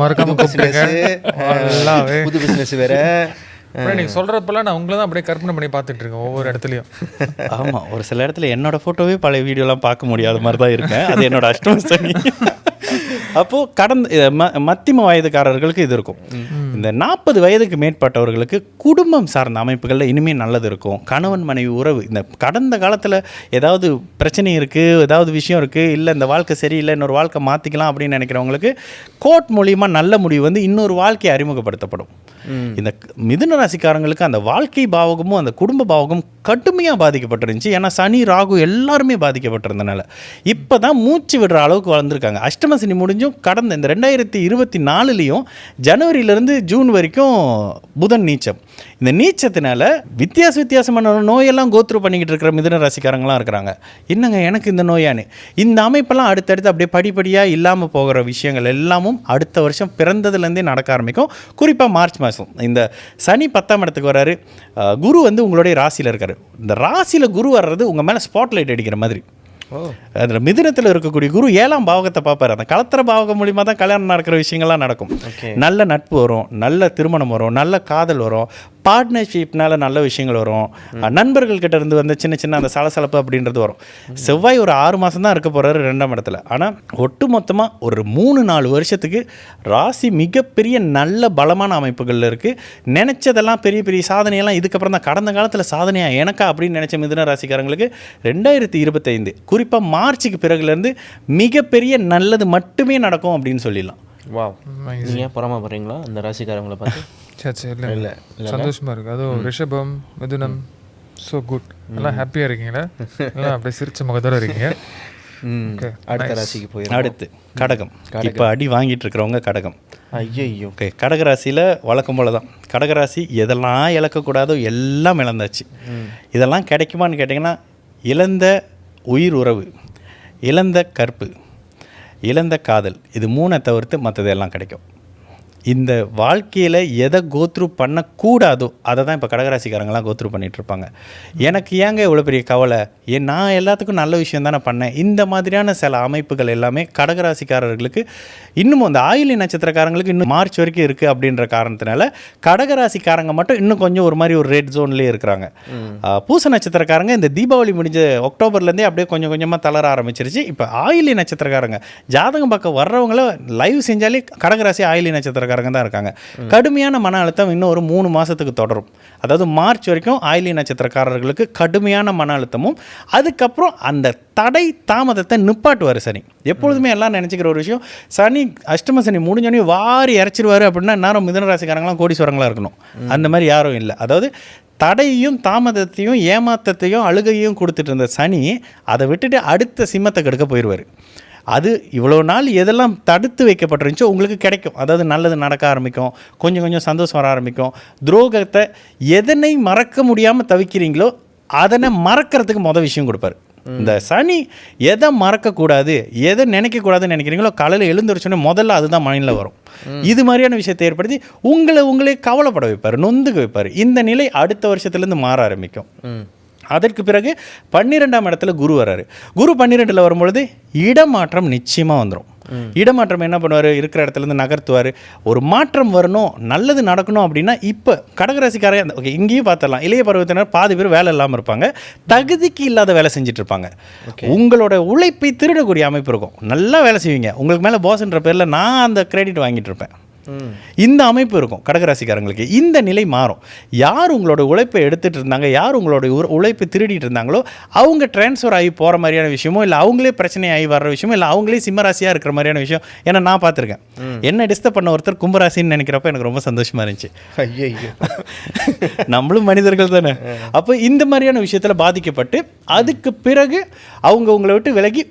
மறக்காம புது பிஸ்னஸ் வேற. நீங்கள் சொல்கிறப்பெல்லாம் நான் உங்களை தான் அப்படியே கற்பனை பண்ணி பார்த்துட்டு இருக்கேன் ஒவ்வொரு இடத்துலையும். ஆமாம், ஒரு சில இடத்துல என்னோடய ஃபோட்டோவே பழைய வீடியோலாம் பார்க்க முடியாத மாதிரி தான் இருக்கேன். அது என்னோட அஷ்டம சனி. அப்போது கடந்த மத்தியம வயதுக்காரர்களுக்கு இது இருக்கும். இந்த 40 வயதுக்கு மேற்பட்டவர்களுக்கு குடும்பம் சார்ந்த அமைப்புகளில் இனிமேல் நல்லது இருக்கும். கணவன் மனைவி உறவு, இந்த கடந்த காலத்தில் ஏதாவது பிரச்சனை இருக்குது, ஏதாவது விஷயம் இருக்குது, இல்லை இந்த வாழ்க்கை சரியில்லை, இன்னொரு வாழ்க்கை மாற்றிக்கலாம் அப்படின்னு நினைக்கிறவங்களுக்கு கோர்ட் மூலியமாக நல்ல முடிவு வந்து இன்னொரு வாழ்க்கையை அறிமுகப்படுத்தப்படும். இந்த மிதுன ராசிக்காரங்களுக்கு அந்த வாழ்க்கை பாவகமும் அந்த குடும்ப பாவகமும் கடுமையாக பாதிக்கப்பட்டிருந்துச்சு. ஏன்னா சனி ராகு எல்லாருமே பாதிக்கப்பட்டிருந்தனால இப்போ தான் மூச்சு விடுற அளவுக்கு வளர்ந்துருக்காங்க. அஷ்டம சனி முடிஞ்சும் கடந்த இந்த 2024 ஜனவரியிலேருந்து ஜூன் வரைக்கும் புதன் நீச்சம். இந்த நீச்சத்தினால வித்தியாசமான நோயெல்லாம் கோத்ரூ பண்ணிக்கிட்டு இருக்கிற மிதுன ராசிக்காரங்களாம் இருக்கிறாங்க. என்னங்க எனக்கு இந்த நோயானு, இந்த அமைப்பெல்லாம் அடுத்தடுத்து அப்படியே படிப்படியாக இல்லாமல் போகிற விஷயங்கள் எல்லாமும் அடுத்த வருஷம் பிறந்ததுலேருந்தே நடக்க ஆரம்பிக்கும். குறிப்பாக மார்ச் மாதம் இந்த சனி 10ஆம் இடத்துக்கு வர்றாரு. குரு வந்து உங்களுடைய ராசியில் இருக்காரு. இந்த ராசியில் குரு வர்றது உங்கள் மேலே ஸ்பாட்லைட் அடிக்கிற மாதிரி. அதில் மிதுனத்தில் இருக்கக்கூடிய குரு 7ஆம் பாவகத்தை பார்ப்பார். அந்த கலத்திர பாவகம் மூலிமா தான் கல்யாணம் நடக்கிற விஷயங்கள்லாம் நடக்கும். நல்ல நட்பு வரும், நல்ல திருமணம் வரும், நல்ல காதல் வரும், பார்ட்னர்ஷிப்னால நல்ல விஷயங்கள் வரும், நண்பர்கள் கிட்ட இருந்து வந்து சின்ன அந்த சலசலப்பு அப்படின்றது வரும். செவ்வாய் ஒரு 6 மாதம் தான் இருக்க போகிறாரு 2ஆம் இடத்துல. ஆனால் ஒட்டு மொத்தமாக ஒரு 3-4 வருஷத்துக்கு ராசி மிகப்பெரிய நல்ல பலமான அமைப்புகளில் இருக்குது. நினச்சதெல்லாம் பெரிய சாதனையெல்லாம் இதுக்கப்புறம் தான். கடந்த காலத்தில் சாதனையாக எனக்கா அப்படின்னு நினச்ச மிதுன ராசிக்காரங்களுக்கு 2025 குறிப்பாக மார்ச்சுக்கு பிறகுலேருந்து மிகப்பெரிய நல்லது மட்டுமே நடக்கும் அப்படின்னு சொல்லிடலாம். வா, நீங்கள் பொறாமப்படுறீங்களா அந்த ராசிக்காரங்களை பார்த்து? சரி இல்லை சந்தோஷமாக இருக்குது. அதுவும் ரிஷபம், மிதுனம், ஸோ குட். எல்லாம் ஹாப்பியாக இருக்கீங்களா? எல்லாம் அப்படியே சிரிச்ச முகத்தோடு இருக்கீங்க. அடுத்த ராசிக்கு போய் அடுத்து கடகம். இப்போ அடி வாங்கிட்டு இருக்கிறவங்க கடகம். ஐயோ, ஓகே, கடகராசியில் வழக்கம் போல தான். கடகராசி எதெல்லாம் இழக்கக்கூடாதோ எல்லாம் இழந்தாச்சு. இதெல்லாம் கிடைக்குமான்னு கேட்டிங்கன்னா, இழந்த உயிர் உறவு, இழந்த கற்பு, இழந்த காதல், இது 3 தவிர்த்து மற்றதெல்லாம் கிடைக்கும். இந்த வாழ்க்கையில் எதை கோத்ரூ பண்ணக்கூடாதோ அதை தான் இப்போ கடகராசிக்காரங்களாம் கோத்ரூ பண்ணிகிட்ருப்பாங்க. எனக்கு ஏங்க இவ்வளோ பெரிய கவலை, நான் எல்லாத்துக்கும் நல்ல விஷயம் தானே பண்ணேன். இந்த மாதிரியான சில அமைப்புகள் எல்லாமே கடகராசிக்காரர்களுக்கு இன்னமும் அந்த ஆயிலி நட்சத்திரக்காரங்களுக்கு இன்னும் மார்ச் வரைக்கும் இருக்குது அப்படின்ற காரணத்தினால கடகராசிக்காரங்க மட்டும் இன்னும் கொஞ்சம் ஒரு மாதிரி ஒரு ரெட் ஜோன்லேயே இருக்கிறாங்க. பூச நட்சத்திரக்காரங்க இந்த தீபாவளி முடிஞ்ச அக்டோபர்லேருந்தே அப்படியே கொஞ்சமாக தளர ஆரம்பிச்சிருச்சு. இப்போ ஆயிலி நட்சத்திரக்காரங்க ஜாதகம் பார்க்க வர்றவங்கள லைவ் செஞ்சாலே கடகராசி ஆயிலி நட்சத்திரக்காரங்க தான் இருக்காங்க. கடுமையான மன அழுத்தம் இன்னும் ஒரு 3 மாதத்துக்கு தொடரும். அதாவது மார்ச் வரைக்கும் ஆயிலி நட்சத்திரக்காரர்களுக்கு கடுமையான மன அழுத்தமும், அதுக்கப்புறம் அந்த தடை தாமதத்தை நிப்பாட்டுவார் சனி. எப்பொழுதுமே எல்லாம் நினச்சிக்கிற ஒரு விஷயம், சனி அஷ்டம சனி முடிஞ்சோடனே வாரி இறைச்சிருவார் அப்படின்னா நேரம் மிதுன ராசிக்காரங்களாம் கோடீஸ்வரங்களாக இருக்கணும். அந்த மாதிரி யாரும் இல்லை. அதாவது தடையும் தாமதத்தையும் ஏமாற்றத்தையும் அழுகையும் கொடுத்துட்டு இருந்த சனி அதை விட்டுட்டு அடுத்த சிம்மத்தை கெடுக்க போயிடுவார். அது இவ்வளோ நாள் எதெல்லாம் தடுத்து வைக்கப்பட்டிருந்துச்சோ உங்களுக்கு கிடைக்கும். அதாவது நல்லது நடக்க ஆரம்பிக்கும், கொஞ்சம் சந்தோஷம் வர ஆரம்பிக்கும். துரோகத்தை எதனை மறக்க முடியாமல் தவிக்கிறீங்களோ அதனை மறக்கிறதுக்கு விஷயம் கொடுப்பார். இந்த சனி எதை மறக்கக்கூடாது, எதை நினைக்கக்கூடாதுன்னு நினைக்கிறீங்களோ காலையில் எழுந்திரிச்சோன்னே முதல்ல அதுதான் மைண்டில் வரும். இது மாதிரியான விஷயத்தை ஏற்படுத்தி உங்களே கவலைப்பட வைப்பார், நொந்துக்க வைப்பார். இந்த நிலை அடுத்த வருஷத்துலேருந்து மாற ஆரம்பிக்கும். அதற்கு பிறகு 12ஆம் இடத்துல குரு வர்றாரு. குரு 12ல் வரும்பொழுது இடமாற்றம் நிச்சயமாக வந்துடும். இடமாற்றம் என்ன பண்ணுவார், இருக்கிற இடத்துலேருந்து நகர்த்துவார். ஒரு மாற்றம் வரணும், நல்லது நடக்கணும் அப்படின்னா இப்போ கடகராசிக்காரங்க ஓகே இங்கேயும் பார்த்துடலாம். இளைய பருவத்தினர் பாதி பேர் வேலை இல்லாமல் இருப்பாங்க, தகுதிக்கு இல்லாத வேலை செஞ்சுட்டு இருப்பாங்க. உங்களோட உழைப்பை திருடக்கூடிய அமைப்பு இருக்கும். நல்லா வேலை செய்வீங்க, உங்களுக்கு மேலே பாஸ்ன்ற பேரில் நான் அந்த கிரெடிட் வாங்கிட்டு இருப்பேன். இந்த அமைப்பு இருக்கும் கடகராசிக்காரங்களுக்கு. இந்த நிலை மாறும். யார் உங்களோட உழைப்பை எடுத்துகிட்டு இருந்தாங்க, யார் உங்களோட உழைப்பை திருடிட்டு இருந்தாங்களோ அவங்க டிரான்ஸ்ஃபர் ஆகி போகிற மாதிரியான விஷயமோ, இல்லை அவங்களே பிரச்சனை ஆகி வர்ற விஷயமோ, இல்லை அவங்களே சிம்மராசியாக இருக்கிற மாதிரியான விஷயம். ஏன்னா நான் பார்த்துருக்கேன். என்ன டிஸ்டர்ப் பண்ண ஒருத்தர் கும்பராசின்னு நினைக்கிறப்ப எனக்கு ரொம்ப சந்தோஷமாக இருந்துச்சு. ஐயோ, நம்மளும் மனிதர்கள் தானே. அப்போ இந்த மாதிரியான விஷயத்தில் பாதிக்கப்பட்டு அதுக்கு பிறகு அவங்க உங்களை விட்டு விலகி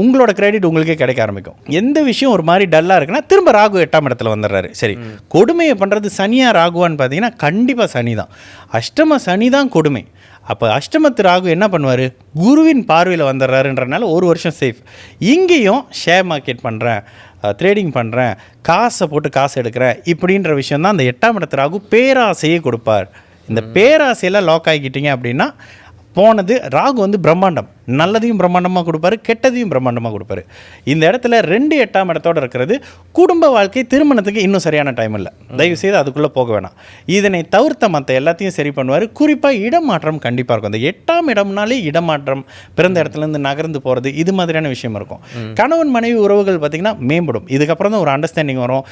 உங்களோட கிரெடிட் உங்களுக்கே கிடைக்க ஆரம்பிக்கும். எந்த விஷயம் ஒரு மாதிரி டல்லாக இருக்குன்னா திரும்ப ராகு 8ஆம் இடத்துல வந்துடுறாரு. சரி, கொடுமையை பண்ணுறது சனியா ராகுவான்னு பார்த்தீங்கன்னா கண்டிப்பாக சனி தான். அஷ்டம சனி தான் கொடுமை. அப்போ அஷ்டமத்து ராகு என்ன பண்ணுவார், குருவின் பார்வையில் வந்துடுறாருன்றனால ஒரு வருஷம் சேஃப். இங்கேயும் ஷேர் மார்க்கெட் பண்ணுறேன், ட்ரேடிங் பண்ணுறேன், காசை போட்டு காசு எடுக்கிறேன் இப்படின்ற விஷயம் தான் அந்த 8ஆம் இடத்து ராகு பேராசையை கொடுப்பார். இந்த பேராசையில் லாக் ஆகிக்கிட்டீங்க அப்படின்னா போனது ராகு வந்து பிரம்மாண்டம், நல்லதையும் பிரம்மாண்டமாக கொடுப்பாரு, கெட்டதையும் பிரம்மாண்டமாக கொடுப்பாரு. இந்த இடத்துல 2 8ஆம் இடத்தோடு இருக்கிறது குடும்ப வாழ்க்கை, திருமணத்துக்கு இன்னும் சரியான டைம் இல்லை. தயவுசெய்து அதுக்குள்ளே போக வேணாம். இதனை தவிர்த்த மற்ற எல்லாத்தையும் சரி பண்ணுவார். குறிப்பாக இடமாற்றம் கண்டிப்பாக இருக்கும். அந்த 8ஆம் இடம்னாலே இடமாற்றம், பிறந்த இடத்துலேருந்து நகர்ந்து போகிறது, இது மாதிரியான விஷயம் இருக்கும். கணவன் மனைவி உறவுகள் பார்த்திங்கன்னா மேம்படும். இதுக்கப்புறம் தான் ஒரு அண்டர்ஸ்டாண்டிங் வரும்.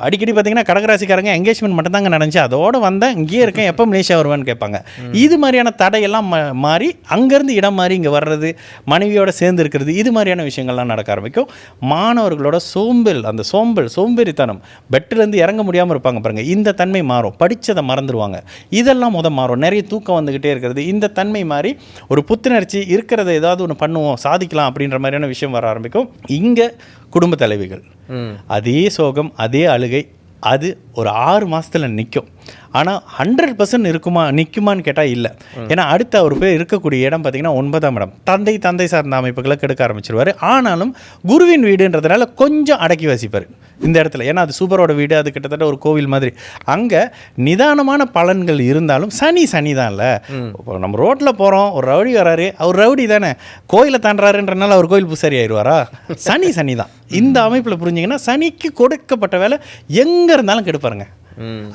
அடிக்கடி பார்த்திங்கன்னா கடகராசிக்காரங்க எங்கேஜ்மெண்ட் மட்டும் தாங்க நடந்துச்சு, அதோடு வந்தேன், இங்கேயே இருக்கேன், எப்போ மலேசியா வருவேன்னு கேட்பாங்க. இது மாதிரியான தடையெல்லாம் மாறி அங்கேருந்து இடம் மாறி இங்கே வர்றது, மனைவியோட சேர்ந்து இருக்கிறது, இது மாதிரியான விஷயங்கள்லாம் நடக்க ஆரம்பிக்கும். மாணவர்களோட அந்த சோம்பேறித்தனம், பெட்டிலேருந்து இறங்க முடியாமல் இருப்பாங்க பாருங்கள், இந்த தன்மை மாறும். படித்ததை மறந்துடுவாங்க, இதெல்லாம் மாறும். நிறைய தூக்கம் வந்துக்கிட்டே இருக்கிறது, இந்த தன்மை மாறி ஒரு புத்துணர்ச்சி, இருக்கிறத ஏதாவது ஒன்று பண்ணுவோம், சாதிக்கலாம் அப்படின்ற மாதிரியான விஷயம் வர ஆரம்பிக்கும். இங்கே குடும்ப தலைவிகள் அதே சோகம், அதே அழுகை, அது ஒரு 6 மாதத்தில் நிற்கும். ஆனால் 100% நிற்குமான்னு கேட்டால் இல்லை. ஏன்னா அடுத்து அவர் போய் இருக்கக்கூடிய இடம் பார்த்திங்கன்னா 9ஆம் இடம், தந்தை சார்ந்த அமைப்புகளை கெடுக்க ஆரம்பிச்சிருவார். ஆனாலும் குருவின் வீடுன்றதுனால கொஞ்சம் அடக்கி வசிப்பார் இந்த இடத்துல. ஏன்னா அது சூப்பரோட வீடு, அது கிட்டத்தட்ட ஒரு கோவில் மாதிரி. அங்கே நிதானமான பலன்கள் இருந்தாலும் சனி தான் இல்லை. இப்போ நம்ம ரோட்டில் போகிறோம், ஒரு ரவுடி வராரு, அவர் ரவுடி தானே, கோயிலை தாண்டுறாருன்றனால அவர் கோயில் பூசாரி ஆயிடுவாரா? சனி தான். இந்த அமைப்பில் புரிஞ்சிங்கன்னா சனிக்கு கொடுக்கப்பட்ட வேலை எங்கே இருந்தாலும் கெடுப்பாருங்க.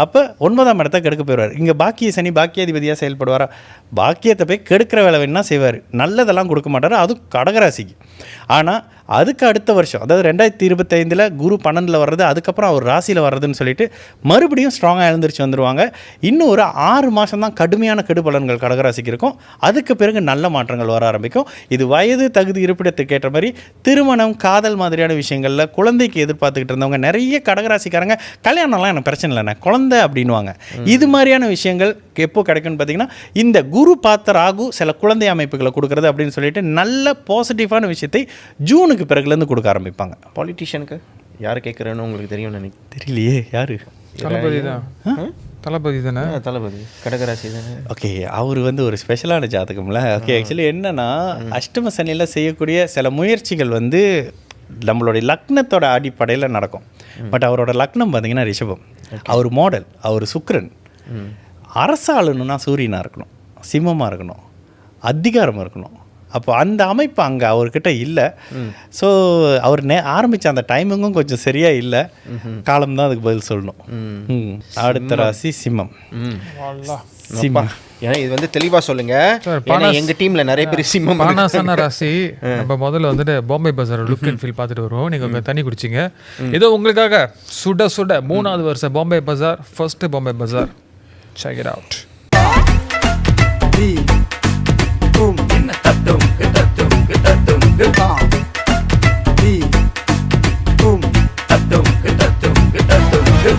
அப்போ 9ஆம் இடத்தை கெடுக்க போயிடுவார். இங்கே பாக்கிய சனி பாக்கியாதிபதியாக செயல்படுவாரா? பாக்கியத்தை போய் கெடுக்கிற வேலை வேணா செய்வார், நல்லதெல்லாம் கொடுக்க மாட்டார். அதுவும் கடகராசிக்கு. ஆனால் அதுக்கு அடுத்த வருஷம், அதாவது 2025 குரு 12ல் வர்றது, அதுக்கப்புறம் அவர் ராசியில் வர்றதுன்னு சொல்லிட்டு மறுபடியும் ஸ்ட்ராங்காக எழுந்திரிச்சு வந்துடுவாங்க. இன்னும் ஒரு 6 மாதம் தான் கடுமையான கெடுபலன்கள் கடகராசிக்கு இருக்கும். அதுக்கு பிறகு நல்ல மாற்றங்கள் வர ஆரம்பிக்கும். இது வயது, தகுதி, இருப்பிடத்துக்கு ஏற்ற மாதிரி திருமணம், காதல் மாதிரியான விஷயங்களில் குழந்தைக்கு எதிர்பார்த்துக்கிட்டு இருந்தவங்க நிறைய கடகராசிக்காரங்க, கல்யாணம்லாம் எனக்கு பிரச்சனை இல்லைண்ணே, குழந்தை அப்படின்வாங்க. இது மாதிரியான விஷயங்கள் எப்போ கிடைக்கும்னு பார்த்தீங்கன்னா இந்த குரு பார்த்த ராகு சில குழந்தை அமைப்புகளை கொடுக்குறது அப்படின்னு சொல்லிட்டு நல்ல பாசிட்டிவான விஷயத்தை ஜூனுக்கு பிறகுலேருந்து கொடுக்க ஆரம்பிப்பாங்க. பாலிட்டிஷியனுக்கு யார் கேட்குறேன்னு உங்களுக்கு தெரியும் நினைக்கிறேன். தெரியலையே யார்? தளபதி தான். தளபதி தானே? தளபதி கடகராசி தானே. ஓகே, அவர் வந்து ஒரு ஸ்பெஷலான ஜாதகம்ல. ஓகே, ஆக்சுவலி என்னன்னா அஷ்டம சனியில் செய்யக்கூடிய சில முயற்சிகள் வந்து நம்மளுடைய லக்னத்தோட அடிப்படையில் நடக்கும். பட் அவரோட லக்னம் பார்த்தீங்கன்னா ரிஷபம், அவர் மாடல், அவர் சுக்கிரன். அரசாளனுன்னா சூரியனாக இருக்கணும், சிம்மமாக இருக்கணும், அதிகாரமாக இருக்கணும். அப்போ அந்த அமைப்பு அங்கே அவர்கிட்ட இல்லை. ஸோ அவர் ஆரம்பித்த அந்த டைமிங்கும் கொஞ்சம் சரியாக இல்லை. காலம்தான் அதுக்கு பதில் சொல்லணும். அடுத்த ராசி சிம்மம். சிம்மம் ஏன்னா இது வந்து தெளிவாக சொல்லுங்க. எங்கள் டீமில் நிறைய பேர் சிம்மம். பானாசான ராசி. நம்ம முதல்ல வந்துட்டு பாம்பே பஜார் லுக் அண்ட் ஃபீல் பார்த்துட்டு வருவோம். நீங்கள் தண்ணி குடிச்சிங்க. ஏதோ உங்களுக்காக சுட 3வது வருஷம் Bombay Bazaar, first Bombay Bazaar. Check it out.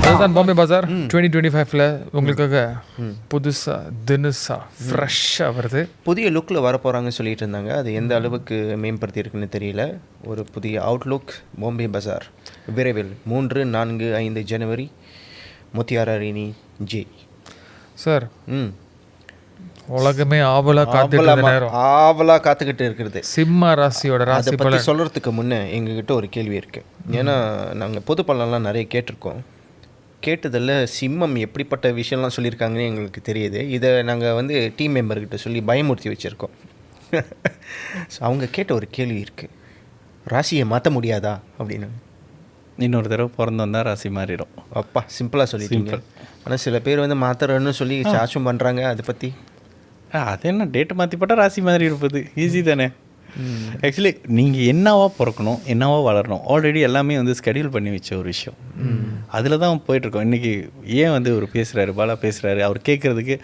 அதுதான் பாம்பே பஜார் 2025ல உங்களுக்காக புதுசா தினுசா ஃப்ரெஷ்ஷாக வருது. புதிய லுக்கில் வர போகிறாங்கன்னு சொல்லிட்டு இருந்தாங்க. அது எந்த அளவுக்கு மேம்படுத்தி இருக்குன்னு தெரியல. ஒரு புதிய அவுட்லுக் பாம்பே பஜார் விரைவில் 3, 4, 5 ஜனவரி முத்தியாரணினி ஜே. சார், உலகமே ஆவலாக காத்துக்கிட்டு இருக்கிறது சிம்ம ராசியோட ராசி பலன் சொல்கிறதுக்கு முன்னே எங்ககிட்ட ஒரு கேள்வி இருக்குது. ஏன்னா நாங்கள் பொது பலன்லாம் நிறைய கேட்டிருக்கோம். கேட்டதில் சிம்மம் எப்படிப்பட்ட விஷயம்லாம் சொல்லியிருக்காங்கன்னு எங்களுக்கு தெரியுது. இதை நாங்கள் வந்து டீம் மெம்பர்கிட்ட சொல்லி பயமுறுத்தி வச்சுருக்கோம். ஸோ அவங்க கேட்ட ஒரு கேள்வி இருக்குது, ராசியை மாற்ற முடியாதா அப்படின்னு. இன்னொரு தடவை பிறந்து வந்தால் ராசி மாறிடும். அப்பா சிம்பிளாக சொல்லிட்டீங்க. ஆனால் சில பேர் வந்து மாத்திரன்னு சொல்லி சார்ஜும் பண்ணுறாங்க. அதை பற்றி அது என்ன, டேட்டை மாற்றி போட்டால் ராசி மாதிரி இருப்பது ஈஸி தானே. ஆக்சுவலி நீங்கள் என்னவா பிறக்கணும், என்னவா வளரணும், ஆல்ரெடி எல்லாமே வந்து ஸ்கெடியூல் பண்ணி வச்ச ஒரு விஷயம். அதில் தான் போயிட்டுருக்கோம். இன்றைக்கி ஏன் வந்து அவர் பேசுகிறாரு, பாலா பேசுகிறாரு, அவர் கேட்குறதுக்கு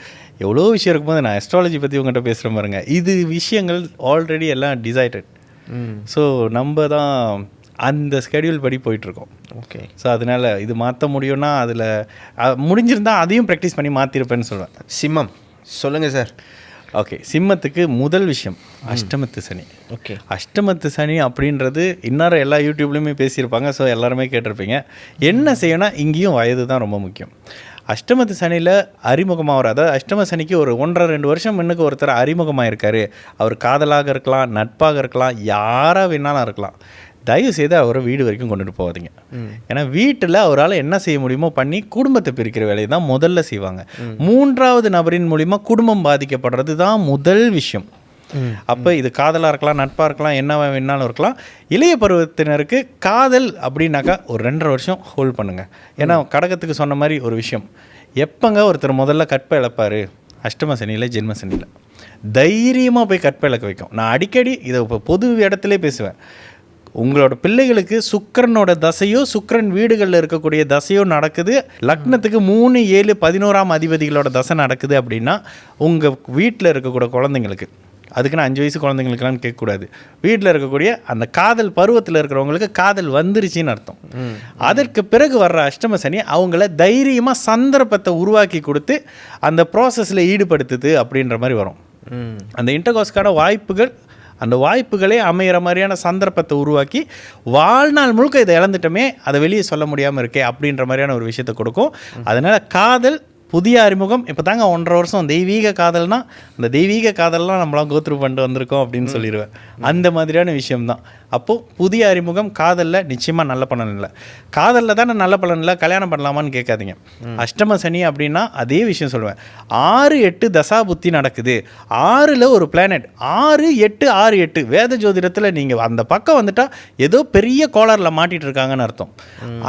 எவ்வளோ விஷயம் இருக்கும்போது நான் அஸ்ட்ராலஜி பற்றி உங்கள்கிட்ட பேசுகிற பாருங்க. இது விஷயங்கள் ஆல்ரெடி எல்லாம் டிசைடட். ஸோ நம்ம தான் அந்த ஸ்கெடியூல் படி போயிட்டுருக்கோம். ஓகே. ஸோ அதனால் இது மாற்ற முடியும்னா அதில் முடிஞ்சிருந்தால் அதையும் ப்ராக்டிஸ் பண்ணி மாற்றிருப்பேன்னு சொல்லுவேன். சிம்மம் சொல்லுங்கள் சார். ஓகே, சிம்மத்துக்கு முதல் விஷயம் அஷ்டமத்து சனி. ஓகே, அஷ்டமத்து சனி அப்படின்றது இன்னார எல்லா யூடியூப்லேயுமே பேசியிருப்பாங்க. ஸோ எல்லாருமே கேட்டிருப்பீங்க. என்ன செய்யணும், இங்கேயும் வயது தான் ரொம்ப முக்கியம். அஷ்டமத்து சனியில் அறிமுகமாக அதாவது அஷ்டம சனிக்கு ஒரு 1.5-2 வருஷம் முன்னுக்கு ஒருத்தர் அறிமுகமாக இருக்கார். அவர் காதலாக இருக்கலாம், நட்பாக இருக்கலாம், யாராக வேணாலும் இருக்கலாம். தயவு செய்து அவரை வீடு வரைக்கும் கொண்டுட்டு போகாதீங்க. ஏன்னா வீட்டில் அவரால் என்ன செய்ய முடியுமோ பண்ணி குடும்பத்தை பிரிக்கிற வேலையை தான் முதல்ல செய்வாங்க. 3வது நபரின் மூலிமா குடும்பம் பாதிக்கப்படுறது தான் முதல் விஷயம். அப்போ இது காதலாக இருக்கலாம், நட்பாக இருக்கலாம், என்ன வேணாலும் இருக்கலாம். இளைய பருவத்தினருக்கு காதல் அப்படின்னாக்கா ஒரு 2.5 வருஷம் ஹோல்ட் பண்ணுங்கள். ஏன்னா கடகத்துக்கு சொன்ன மாதிரி ஒரு விஷயம், எப்போங்க ஒருத்தர் முதல்ல கற்பை இழப்பார், அஷ்டம சனியில் ஜென்ம சனியில் தைரியமாக போய் கற்பை இழக்க வைக்கும். நான் அடிக்கடி இதை இப்போ பொது இடத்துல பேசுவேன். உங்களோட பிள்ளைகளுக்கு சுக்கிரனோட தசையோ சுக்கிரன் வீடுகளில் இருக்கக்கூடிய தசையோ நடக்குது, லக்னத்துக்கு 3, 7, 11ஆம் அதிபதிகளோட தசை நடக்குது அப்படின்னா உங்கள் வீட்டில் இருக்கக்கூடிய குழந்தைங்களுக்கு, அதுக்குன்னு 5 வயசு குழந்தைங்களுக்கெல்லாம் கேட்கக்கூடாது, வீட்டில் இருக்கக்கூடிய அந்த காதல் பருவத்தில் இருக்கிறவங்களுக்கு காதல் வந்துருச்சின்னு அர்த்தம். அதற்கு பிறகு வர்ற அஷ்டம சனி அவங்கள தைரியமாக சந்தர்ப்பத்தை உருவாக்கி கொடுத்து அந்த ப்ராசஸில் ஈடுபடுத்துது அப்படின்ற மாதிரி வரும். அந்த இன்டர்கோர்ஸ்க்கான வாய்ப்புகள், அந்த வாய்ப்புகளே அமைகிற மாதிரியான சந்தர்ப்பத்தை உருவாக்கி வாழ்நாள் முழுக்க இதை இழந்துட்டோமே, அதை வெளியே சொல்ல முடியாமல் இருக்கே அப்படின்ற மாதிரியான ஒரு விஷயத்தை கொடுக்கும். அதனால் காதல் புதிய அறிமுகம் இப்போ தாங்க 1.5 வருஷம் தெய்வீக காதல்னா, அந்த தெய்வீக காதல்லாம் நம்மளாம் கோத்ரூ பண்ணிட்டு வந்திருக்கோம் அப்படின்னு சொல்லிடுவேன். அந்த மாதிரியான விஷயம்தான். அப்போது புதிய அறிமுகம் காதலில் நிச்சயமாக நல்ல பலன் இல்லை. காதலில் தானே நல்ல பலன் இல்லை, கல்யாணம் பண்ணலாமான்னு கேட்காதீங்க. அஷ்டம சனி அப்படின்னா அதே விஷயம் சொல்லுவேன். 6, 8 தசா புத்தி நடக்குது. 6ல் ஒரு பிளானட், 6, 8, 6, 8 வேத ஜோதிடத்தில் நீங்கள் அந்த பக்கம் வந்துட்டால் ஏதோ பெரிய கோளாறில் மாட்டிகிட்டு இருக்காங்கன்னு அர்த்தம்.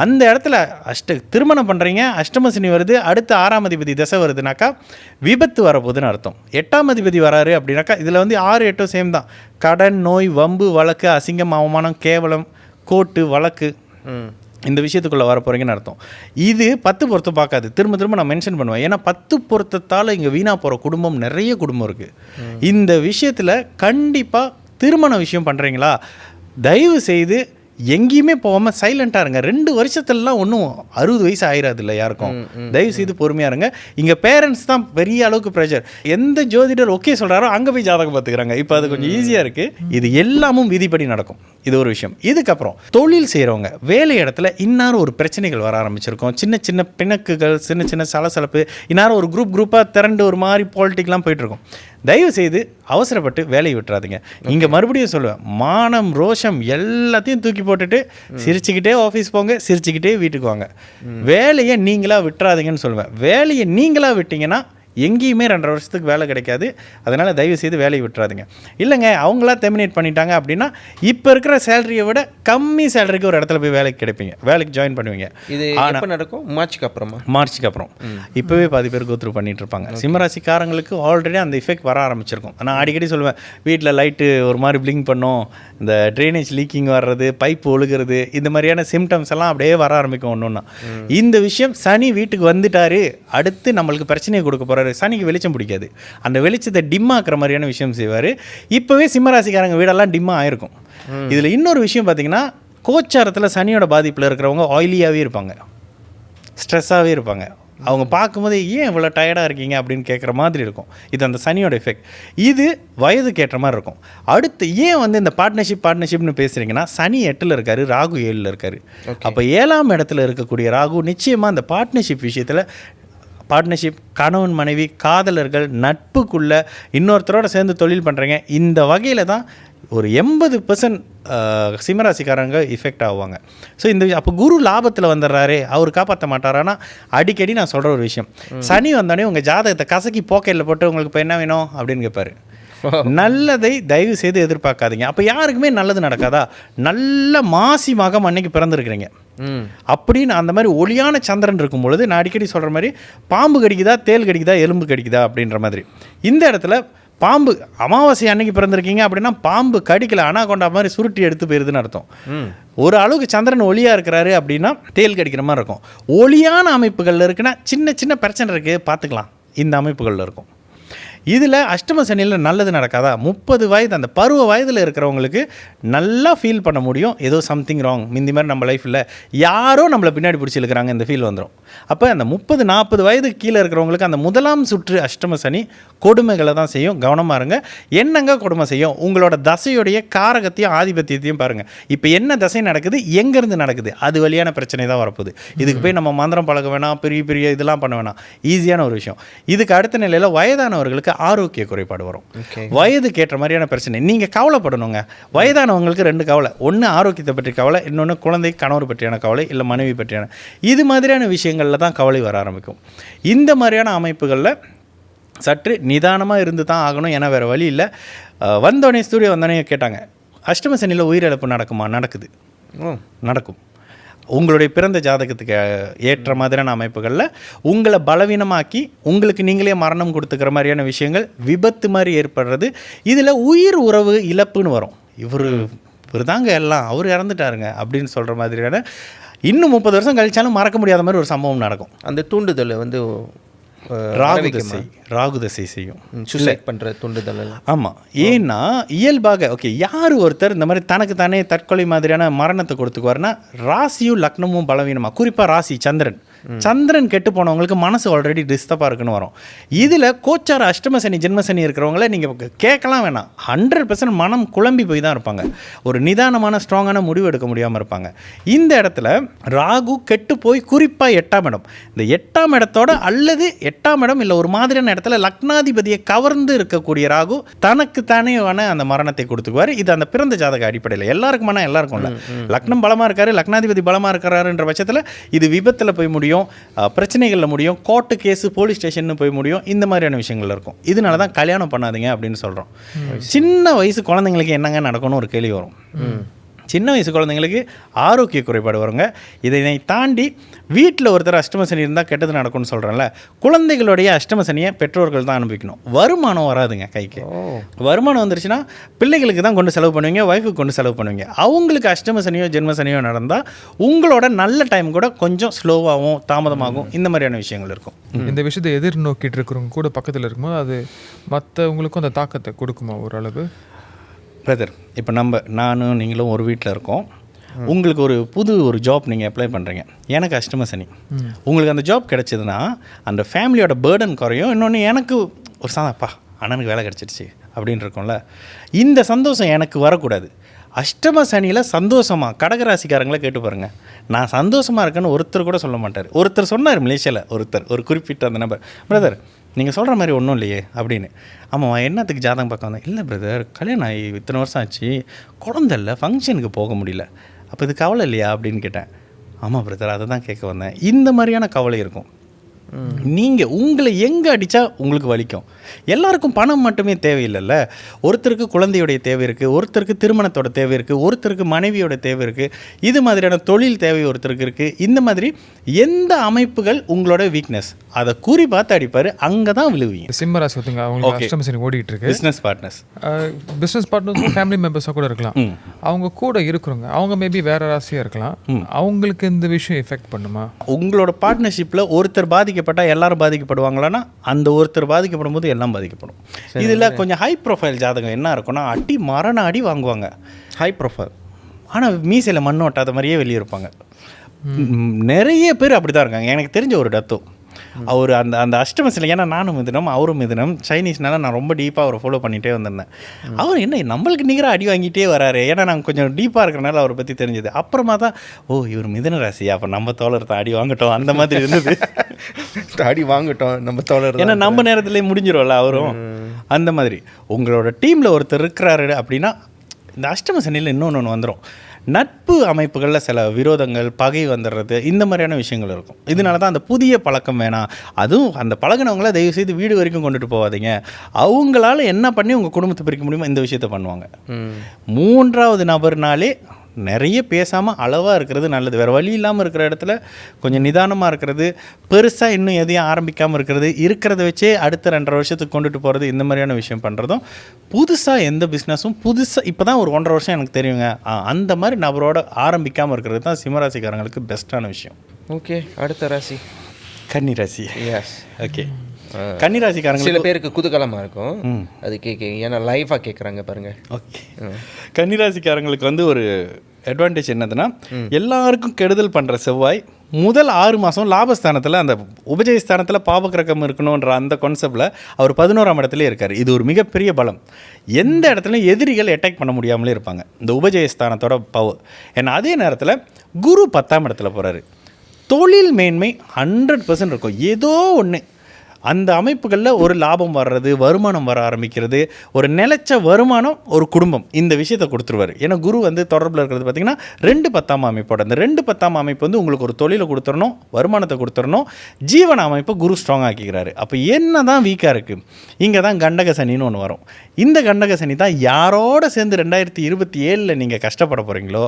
அந்த இடத்துல திருமணம் பண்ணுறீங்க, அஷ்டம சனி வருது, அடுத்து 6ஆம் அதிபதி தசை வருதுனாக்கா விபத்து வரப்போகுதுன்னு அர்த்தம். 8ஆம் அதிபதி வராரு அப்படின்னாக்கா இதில் வந்து 6, 8 சேம் தான். கடன், நோய், வம்பு, வழக்கு, அசிங்கம், அவமானம், கேவலம், கோர்ட்டு, வழக்கு, இந்த விஷயத்துக்குள்ளே வர போகிறீங்கன்னு அர்த்தம். இது 10 பொருத்தம் பார்க்காது. திரும்ப திரும்ப நான் மென்ஷன் பண்ணுவேன். ஏன்னா 10 பொருத்தத்தால் இங்கே வீணாக போகிற குடும்பம் நிறைய குடும்பம் இருக்குது. இந்த விஷயத்தில் கண்டிப்பாக திருமண விஷயம் பண்ணுறீங்களா, தயவு செய்து எங்கேயுமே போகாமல் சைலண்ட்டாக இருங்க. 2 வருஷத்துலலாம் ஒன்றும் 60 வயசு ஆயிடாது இல்லை யாருக்கும். தயவு செய்து பொறுமையாக இருங்க. இங்கே பேரண்ட்ஸ் தான் பெரிய அளவுக்கு ப்ரெஷர். எந்த ஜோதிடர் ஓகே சொல்கிறாரோ அங்கே போய் ஜாதகம் பார்த்துக்கிறாங்க. இப்போ அது கொஞ்சம் ஈஸியாக இருக்குது. இது எல்லாமும் விதிப்படி நடக்கும். இது ஒரு விஷயம். இதுக்கப்புறம் தொழில் செய்கிறவங்க, வேலை இடத்துல இன்னாரும் ஒரு பிரச்சனைகள் வர ஆரம்பிச்சிருக்கோம். சின்ன சின்ன பிணக்குகள், சின்ன சின்ன சலசலப்பு, இன்னாரும் ஒரு குரூப்பாக திரண்டு ஒரு மாதிரி பாலிட்டிக்லாம் போயிட்டுருக்கோம். தயவு செய்து அவசரப்பட்டு வேலையை விட்டுறாதீங்க. இங்கே மறுபடியும் சொல்லுவேன், மானம், ரோஷம் எல்லாத்தையும் தூக்கி போட்டுட்டு சிரிச்சுக்கிட்டே ஆஃபீஸ் போங்க, சிரிச்சுக்கிட்டே வீட்டுக்கு வாங்க. வேலையை நீங்களாக விட்டுறாதீங்கன்னு சொல்லுவேன். வேலையை நீங்களாக விட்டீங்கன்னா எங்கேயுமே 2.5 வருஷத்துக்கு வேலை கிடைக்காது. அதனால் தயவு செய்து வேலையை விட்டுறாதுங்க. இல்லைங்க அவங்களா டெர்மினேட் பண்ணிட்டாங்க அப்படின்னா இப்போ இருக்கிற சேலரியை விட கம்மி சேலரிக்கு ஒரு இடத்துல போய் வேலைக்கு கிடைப்பீங்க, வேலைக்கு ஜாயின் பண்ணுவீங்க. இது எப்போ நடக்கும்? மார்ச்சுக்கு அப்புறமா? மார்ச்சுக்கு அப்புறம். இப்போவே பாதி பேர் கோத்ரூ பண்ணிட்டு இருப்பாங்க. சிம்மராசிக்காரங்களுக்கு ஆல்ரெடி அந்த எஃபெக்ட் வர ஆரம்பிச்சிருக்கும். நான் அடிக்கடி சொல்லுவேன், வீட்டில் லைட்டு ஒரு மாதிரி பிளிங்க் பண்ணும், இந்த ட்ரைனேஜ் லீக்கிங் வர்றது, பைப் ஒழுகிறது, இந்த மாதிரியான சிம்டம்ஸ் எல்லாம் அப்படியே வர ஆரம்பிக்கும் ஒன்றுன்னா. இந்த விஷயம் சனி வீட்டுக்கு வந்துட்டாரு, அடுத்து நம்மளுக்கு பிரச்சனையை கொடுக்க போகிறாரு. சனிக்கு வெளிச்சம் பிடிக்காது. அந்த வெளிச்சத்தை டிம்மாக்குற மாதிரியான விஷயம் செய்வார். இப்போவே சிம்மராசிக்காரங்க வீடெல்லாம் டிம்மாக ஆயிருக்கும். இதில் இன்னொரு விஷயம் பார்த்தீங்கன்னா, கோச்சாரத்தில் சனியோட பாதிப்பில் இருக்கிறவங்க ஆயிலியாகவே இருப்பாங்க, ஸ்ட்ரெஸ்ஸாகவே இருப்பாங்க. அவங்க பார்க்கும்போது ஏன் இவ்வளோ டயர்டாக இருக்கீங்க அப்படின்னு கேட்குற மாதிரி இருக்கும். இது அந்த சனியோட எஃபெக்ட். இது வயதுக்கு ஏற்ற மாதிரி இருக்கும். அடுத்து ஏன் வந்து இந்த பார்ட்னர்ஷிப்னு பேசுகிறீங்கன்னா, சனி 8ல் இருக்கார், ராகு 7ல் இருக்கார். அப்போ 7ஆம் இடத்துல இருக்கக்கூடிய ராகு நிச்சயமாக அந்த பார்ட்னர்ஷிப் விஷயத்தில், பார்ட்னர்ஷிப், கணவன் மனைவி, காதலர்கள், நட்புக்குள்ளே இன்னொருத்தரோடு சேர்ந்து தொழில் பண்ணுறீங்க, இந்த வகையில் தான் ஒரு 80% சிம்மராசிக்காரங்க இஃபெக்ட் ஆகுவாங்க. ஸோ இந்த அப்போ குரு லாபத்தில் வந்துடுறாரு, அவர் காப்பாற்ற மாட்டார். ஆனால் அடிக்கடி நான் சொல்கிற ஒரு விஷயம், சனி வந்தோடனே உங்கள் ஜாதகத்தை கசக்கி பாக்கெட்டில் போட்டு உங்களுக்கு இப்போ என்ன வேணும் அப்படின்னு கேட்பாரு. நல்லதை தயவு செய்து எதிர்பார்க்காதீங்க. அப்போ யாருக்குமே நல்லது நடக்காதா? நல்ல மாசி மகம் அன்னைக்கு பிறந்திருக்கிறீங்க அப்படின்னு அந்த மாதிரி ஒளியான சந்திரன் இருக்கும் பொழுது, நான் அடிக்கடி சொல்கிற மாதிரி பாம்பு கடிக்குதா, தேல் கடிக்குதா, எலும்பு கடிக்குதா அப்படின்ற மாதிரி. இந்த இடத்துல பாம்பு அமாவாசை அன்னைக்கு பிறந்திருக்கீங்க அப்படின்னா பாம்பு கடிக்கல, அனாகொண்டா மாதிரி சுருட்டி எடுத்து போயிருதுன்னு அர்த்தம். ஒரு அளவுக்கு சந்திரன் ஒளியாக இருக்கிறாரு அப்படின்னா தேல் கடிக்கிற மாதிரி இருக்கும். ஒளியான அமைப்புகளில் இருக்குன்னா சின்ன சின்ன பிரச்சனை இருக்குது, பார்த்துக்கலாம், இந்த அமைப்புகளில் இருக்கும். இதில் அஷ்டம சனியில் நல்லது நடக்காதா? 30 வயது அந்த பருவ வயதில் இருக்கிறவங்களுக்கு நல்லா ஃபீல் பண்ண முடியும், ஏதோ சம்திங் ராங், இந்த மாதிரி நம்ம லைஃப்பில் யாரோ நம்மளை பின்னாடி பிடிச்சி இழுக்கிறாங்க, இந்த ஃபீல் வந்துடும். அப்போ அந்த 30-40 வயதுக்கு கீழே இருக்கிறவங்களுக்கு அந்த முதலாம் சுற்று அஷ்டம சனி கொடுமைகளை தான் செய்யும். கவனமாக இருங்க. என்னங்க கொடுமை செய்யும்? உங்களோட தசையுடைய காரகத்தையும் ஆதிபத்தியத்தையும் பாருங்கள். இப்போ என்ன தசை நடக்குது, எங்கேருந்து நடக்குது, அது வழியான பிரச்சனை தான் வரப்போகுது. இதுக்கு போய் நம்ம மந்திரம் பழக வேணாம், பெரிய பெரிய இதெல்லாம் பண்ண வேணாம். ஈஸியான ஒரு விஷயம். இதுக்கு அடுத்த நிலையில் வயதானவர்களுக்கு ஆரோக்கிய குறைபாடு வரும். வயதுக்கு ஏற்ற மாதிரியான பிரச்சனை. நீங்கள் கவலைப்படணுங்க. வயதானவங்களுக்கு 2 கவலை. ஒன்று ஆரோக்கியத்தை பற்றி கவலை, இன்னொன்று குழந்தை கணவர் பற்றியான கவலை, இல்லை மனைவி பற்றியான. இது மாதிரியான விஷயங்களில் தான் கவலை வர ஆரம்பிக்கும். இந்த மாதிரியான அமைப்புகளில் சற்று நிதானமாக இருந்து தான் ஆகணும். ஏன்னா வேறு வழி இல்லை. வந்தோடனே ஸ்டூடியோ வந்தோடனே கேட்டாங்க, அஷ்டம சனியில் உயிரிழப்பு நடக்குமா? நடக்குது, நடக்கும். உங்களுடைய பிறந்த ஜாதகத்துக்கு ஏற்ற மாதிரியான அமைப்புகளில் உங்களை பலவீனமாக்கி உங்களுக்கு நீங்களே மரணம் கொடுத்துக்கிற மாதிரியான விஷயங்கள், விபத்து மாதிரி ஏற்படுறது. இதில் உயிர் உறவு இழப்புன்னு வரும். இவர் தாங்க எல்லாம், அவர் இறந்துட்டாருங்க அப்படின்னு சொல்கிற மாதிரியான, இன்னும் 30 வருஷம் கழிச்சாலும் மறக்க முடியாத மாதிரி ஒரு சம்பவம் நடக்கும். அந்த தூண்டுதல் வந்து ராகு தசை செய்யும், சூசைட் பண்ணுற தூண்டுதல் எல்லாம். ஆமாம். ஏன்னா இயல்பாக யார் ஒருத்தர் இந்த மாதிரி தனக்கு தானே தற்கொலை மாதிரியான மரணத்தை கொடுத்துக்குவாருன்னா ராசியும் லக்னமும் பலவீனமாக, குறிப்பாக ராசி சந்திரன் கெட்டு போனவங்களுக்கு மனசு ஆல்ரெடி டிஸ்டர்பாக இருக்குன்னு வரும். இதில் கோச்சார அஷ்டம சனி ஜென்ம சனி இருக்கிறவங்கள நீங்கள் கேட்கலாம் வேணாம், 100% மனம் குழம்பி போய் தான் இருப்பாங்க. ஒரு நிதானமான ஸ்ட்ராங்கான முடிவு எடுக்க முடியாமல் இருப்பாங்க. இந்த இடத்துல ராகு கெட்டு போய் குறிப்பாக 8ஆம் இடம், இந்த 8ஆம் இடத்தோட அல்லது 8ஆம் இடம் இல்லை ஒரு மாதிரியான இடத்துல லக்னாதிபதியை கவர்ந்து இருக்கக்கூடிய ராகு தனக்கு தானேவான அந்த மரணத்தை கொடுத்துக்குவார். இது அந்த பிறந்த ஜாதக அடிப்படையில் எல்லாருக்குமானா எல்லாருக்கும்ல. லக்னம் பலமாக இருக்காரு, லக்னாதிபதி பலமாக இருக்கிறாருன்ற பட்சத்தில் இது விபத்தில் போய் முடியும், பிரச்சனைகளில் முடியும், கோர்ட்டு கேஸு போலீஸ் ஸ்டேஷன் போய் முடியும். இந்த மாதிரியான விஷயங்கள் இருக்கும். இதனால தான் கல்யாணம் பண்ணாதீங்க அப்படின்னு சொல்கிறோம். சின்ன வயசு குழந்தைங்களுக்கு என்னங்க நடக்கும்னு ஒரு கேள்வி வரும். சின்ன வயசு குழந்தைங்களுக்கு ஆரோக்கிய குறைபாடு வருங்க. இதை தாண்டி வீட்டில் ஒருத்தர் அஷ்டம சனி இருந்தால் கெட்டது நடக்கும்னு சொல்கிறேன்ல, குழந்தைகளுடைய அஷ்டம சனியை பெற்றோர்கள் தான் அனுபவிக்கணும். வருமானம் வராதுங்க கைக்கு. வருமானம் வந்துருச்சுன்னா பிள்ளைகளுக்கு தான் கொண்டு செலவு பண்ணுவீங்க, ஒய்ஃபுக்கு கொண்டு செலவு பண்ணுவீங்க. அவங்களுக்கு அஷ்டம சனியோ ஜென்ம சனியோ நடந்தால் உங்களோட நல்ல டைம் கூட கொஞ்சம் ஸ்லோவாகவும் தாமதமாகும். இந்த மாதிரியான விஷயங்கள் இருக்கும். இந்த விஷயத்தை எதிர்நோக்கிட்டு இருக்கிறவங்க கூட பக்கத்தில் இருக்கும்போது அது மற்றவங்களுக்கும் அந்த தாக்கத்தை கொடுக்குமா ஓரளவு? பிரதர், இப்போ நானும் நீங்களும் ஒரு வீட்டில் இருக்கோம். உங்களுக்கு ஒரு ஜாப் நீங்கள் அப்ளை பண்ணுறீங்க. எனக்கு அஷ்டம சனி. உங்களுக்கு அந்த ஜாப் கிடச்சிதுன்னா அந்த ஃபேமிலியோட பேர்டன் குறையும். இன்னொன்று எனக்கு ஒரு அப்பா அண்ணனுக்கு வேலை கிடச்சிருச்சு அப்படின்னு இருக்கும்ல, இந்த சந்தோஷம் எனக்கு வரக்கூடாது. அஷ்டம சனியில் சந்தோஷமாக கடகராசிக்காரங்களை கேட்டு பாருங்கள். நான் சந்தோஷமாக இருக்கேன்னு ஒருத்தர் கூட சொல்ல மாட்டார். ஒருத்தர் சொன்னார் மலேசியாவில், ஒரு குறிப்பிட்ட அந்த நபர், பிரதர் நீங்கள் சொல்கிற மாதிரி ஒன்றும் இல்லையே அப்படின்னு. ஆமாம், என்னத்துக்கு ஜாதகம் பார்க்க வந்தேன்? இல்லை பிரதர், கல்யாணம் ஆகி இத்தனை வருஷம் ஆச்சு, குழந்தை இல்லை, ஃபங்க்ஷனுக்கு போக முடியல, அப்போ இது கவலை இல்லையா அப்படின்னு கேட்டேன். ஆமாம் பிரதர், அதை தான் கேட்க வந்தேன். இந்த மாதிரியான கவலை இருக்கும். நீங்கள் உங்களை எங்கே அடித்தா உங்களுக்கு வலிக்கும். எல்லாருக்கும் பணம் மட்டுமே தேவையில்லைல்ல. ஒருத்தருக்கு குழந்தையோடைய தேவை இருக்குது, ஒருத்தருக்கு திருமணத்தோட தேவை இருக்குது, ஒருத்தருக்கு மனைவியோட தேவை இருக்குது, இது மாதிரியான தொழில் தேவை ஒருத்தருக்கு இருக்குது. இந்த மாதிரி எந்த அமைப்புகள் உங்களோட வீக்னஸ் அதை கூறி பார்த்து அடிப்பார், அங்கே தான் விழுவீங்க. சிம்ம ராசி ஒருத்தங்க அவங்களுக்கு அஷ்டம சனி ஓடிட்டு இருக்கு. பிஸ்னஸ் பார்ட்னர்ஸ் ஃபேமிலி மெம்பர்ஸாக கூட இருக்கலாம், அவங்க கூட இருக்கிறவங்க, அவங்க மேபி வேற ராசியாக இருக்கலாம். அவங்களுக்கு இந்த விஷயம் எஃபெக்ட் பண்ணுமா? உங்களோட பார்ட்னர்ஷிப்பில் ஒருத்தர் பாதிக்கப்பட்டால் எல்லாரும் பாதிக்கப்படுவாங்களான்னா அந்த ஒருத்தர் பாதிக்கப்படும் போது எல்லாம் பாதிக்கப்படும். இதில் கொஞ்சம் ஹை ப்ரொஃபைல் ஜாதகம் என்ன இருக்குன்னா, மரண அடி வாங்குவாங்க, ஹை ப்ரொஃபைல், ஆனால் மீசையில் மண் ஒட்டாத மாதிரியே வெளியே இருப்பாங்க. நிறைய பேர் அப்படி தான் இருக்காங்க. எனக்கு தெரிஞ்ச ஒரு டத்தோ, அவர் அந்த அஷ்டமசில், ஏன்னா நானும் மிதுனம் அவரும் மிதுனம், சைனீஸ்னால நான் ரொம்ப டீப்பாக அவரை ஃபாலோ பண்ணிகிட்டே வந்திருந்தேன். அவர் என்ன நம்மளுக்கு நிகராக அடி வாங்கிட்டே வராரு, ஏன்னா நாங்கள் கொஞ்சம் டீப்பாக இருக்கிறனால அவரை பற்றி தெரிஞ்சது. அப்புறமா தான் இவர் மிதுன ராசி, அப்போ நம்ம தோழர் தான் அடி வாங்கட்டும், அந்த மாதிரி இருந்தது. அடி வாங்கட்டும் நம்ம தோழர், ஏன்னா நம்ம நேரத்துலேயே முடிஞ்சிடும்ல அவரும். அந்த மாதிரி உங்களோட டீமில் ஒருத்தர் இருக்கிறாரு அப்படின்னா இந்த அஷ்டம சனியில் இன்னொன்று வந்துடும். நட்பு அமைப்புகளில் சில விரோதங்கள், பகை வந்துடுறது, இந்த மாதிரியான விஷயங்கள் இருக்கும். இதனால தான் அந்த புதிய பழக்கம் வேணாம். அதுவும் அந்த பழகினவங்கள தயவுசெய்து வீடு வரைக்கும் கொண்டுட்டு போகாதீங்க. அவங்களால என்ன பண்ணி உங்கள் குடும்பத்தை பிரிக்க முடியுமோ இந்த விஷயத்த பண்ணுவாங்க. 3வது நபர்னாலே நிறைய பேசாமல் அளவாக இருக்கிறது நல்லது. வேறு வழி இல்லாமல் இருக்கிற இடத்துல கொஞ்சம் நிதானமாக இருக்கிறது, பெருசாக இன்னும் எதையும் ஆரம்பிக்காமல் இருக்கிறது, இருக்கிறத வச்சே அடுத்த 2.5 வருஷத்துக்கு கொண்டுட்டு போகிறது, இந்த மாதிரியான விஷயம் பண்ணுறதும். புதுசாக எந்த பிஸ்னஸும் இப்போ தான் ஒரு 1.5 வருஷம் எனக்கு தெரியுங்க, அந்த மாதிரி நபரோட ஆரம்பிக்காமல் இருக்கிறது தான் சிம்மராசிக்காரங்களுக்கு பெஸ்ட்டான விஷயம். ஓகே, அடுத்த ராசி கன்னி ராசி. S, okay. கன்னிராசிக்காரங்களுக்கு சில பேருக்கு குதூகலமாக இருக்கும் அது கேட்க, ஏன்னா லைஃபாக கேட்குறாங்க பாருங்க. ஓகே, கன்னிராசிக்காரங்களுக்கு வந்து ஒரு அட்வான்டேஜ் என்னதுன்னா, எல்லாருக்கும் கெடுதல் பண்ணுற செவ்வாய் முதல் 6 மாதம் லாபஸ்தானத்தில், அந்த உபஜயஸ்தானத்தில் பாபகிரகம் இருக்கணுன்ற அந்த கான்செப்டில் அவர் 11ஆம் இடத்துலேயே இருக்கார். இது ஒரு மிகப்பெரிய பலம். எந்த இடத்துலையும் எதிரிகள் அட்டாக் பண்ண முடியாமலே இருப்பாங்க இந்த உபஜயஸ்தானத்தோட பவர். ஏன்னா அதே நேரத்தில் குரு 10ஆம் இடத்துல போகிறாரு. தொழில் மேன்மை 100% இருக்கும். ஏதோ ஒன்று அந்த அமைப்புகளில் ஒரு லாபம் வர்றது, வருமானம் வர ஆரம்பிக்கிறது, ஒரு நிலைச்ச வருமானம், ஒரு குடும்பம், இந்த விஷயத்தை கொடுத்துருவார். ஏன்னா குரு வந்து தொடர்பில் இருக்கிறது பார்த்திங்கன்னா 2-10ஆம் அமைப்போட. அந்த 2-10ஆம் அமைப்பு வந்து உங்களுக்கு ஒரு தொழிலை கொடுத்துடணும், வருமானத்தை கொடுத்துடணும், ஜீவன அமைப்பை குரு ஸ்ட்ராங் ஆக்கிக்கிறாரு. அப்போ என்ன தான் வீக்காக இருக்குது, இங்கே தான் கண்டக சனின்னு ஒன்று வரும். இந்த கண்டக சனி தான் யாரோட சேர்ந்து 2027 நீங்கள் கஷ்டப்பட போகிறீங்களோ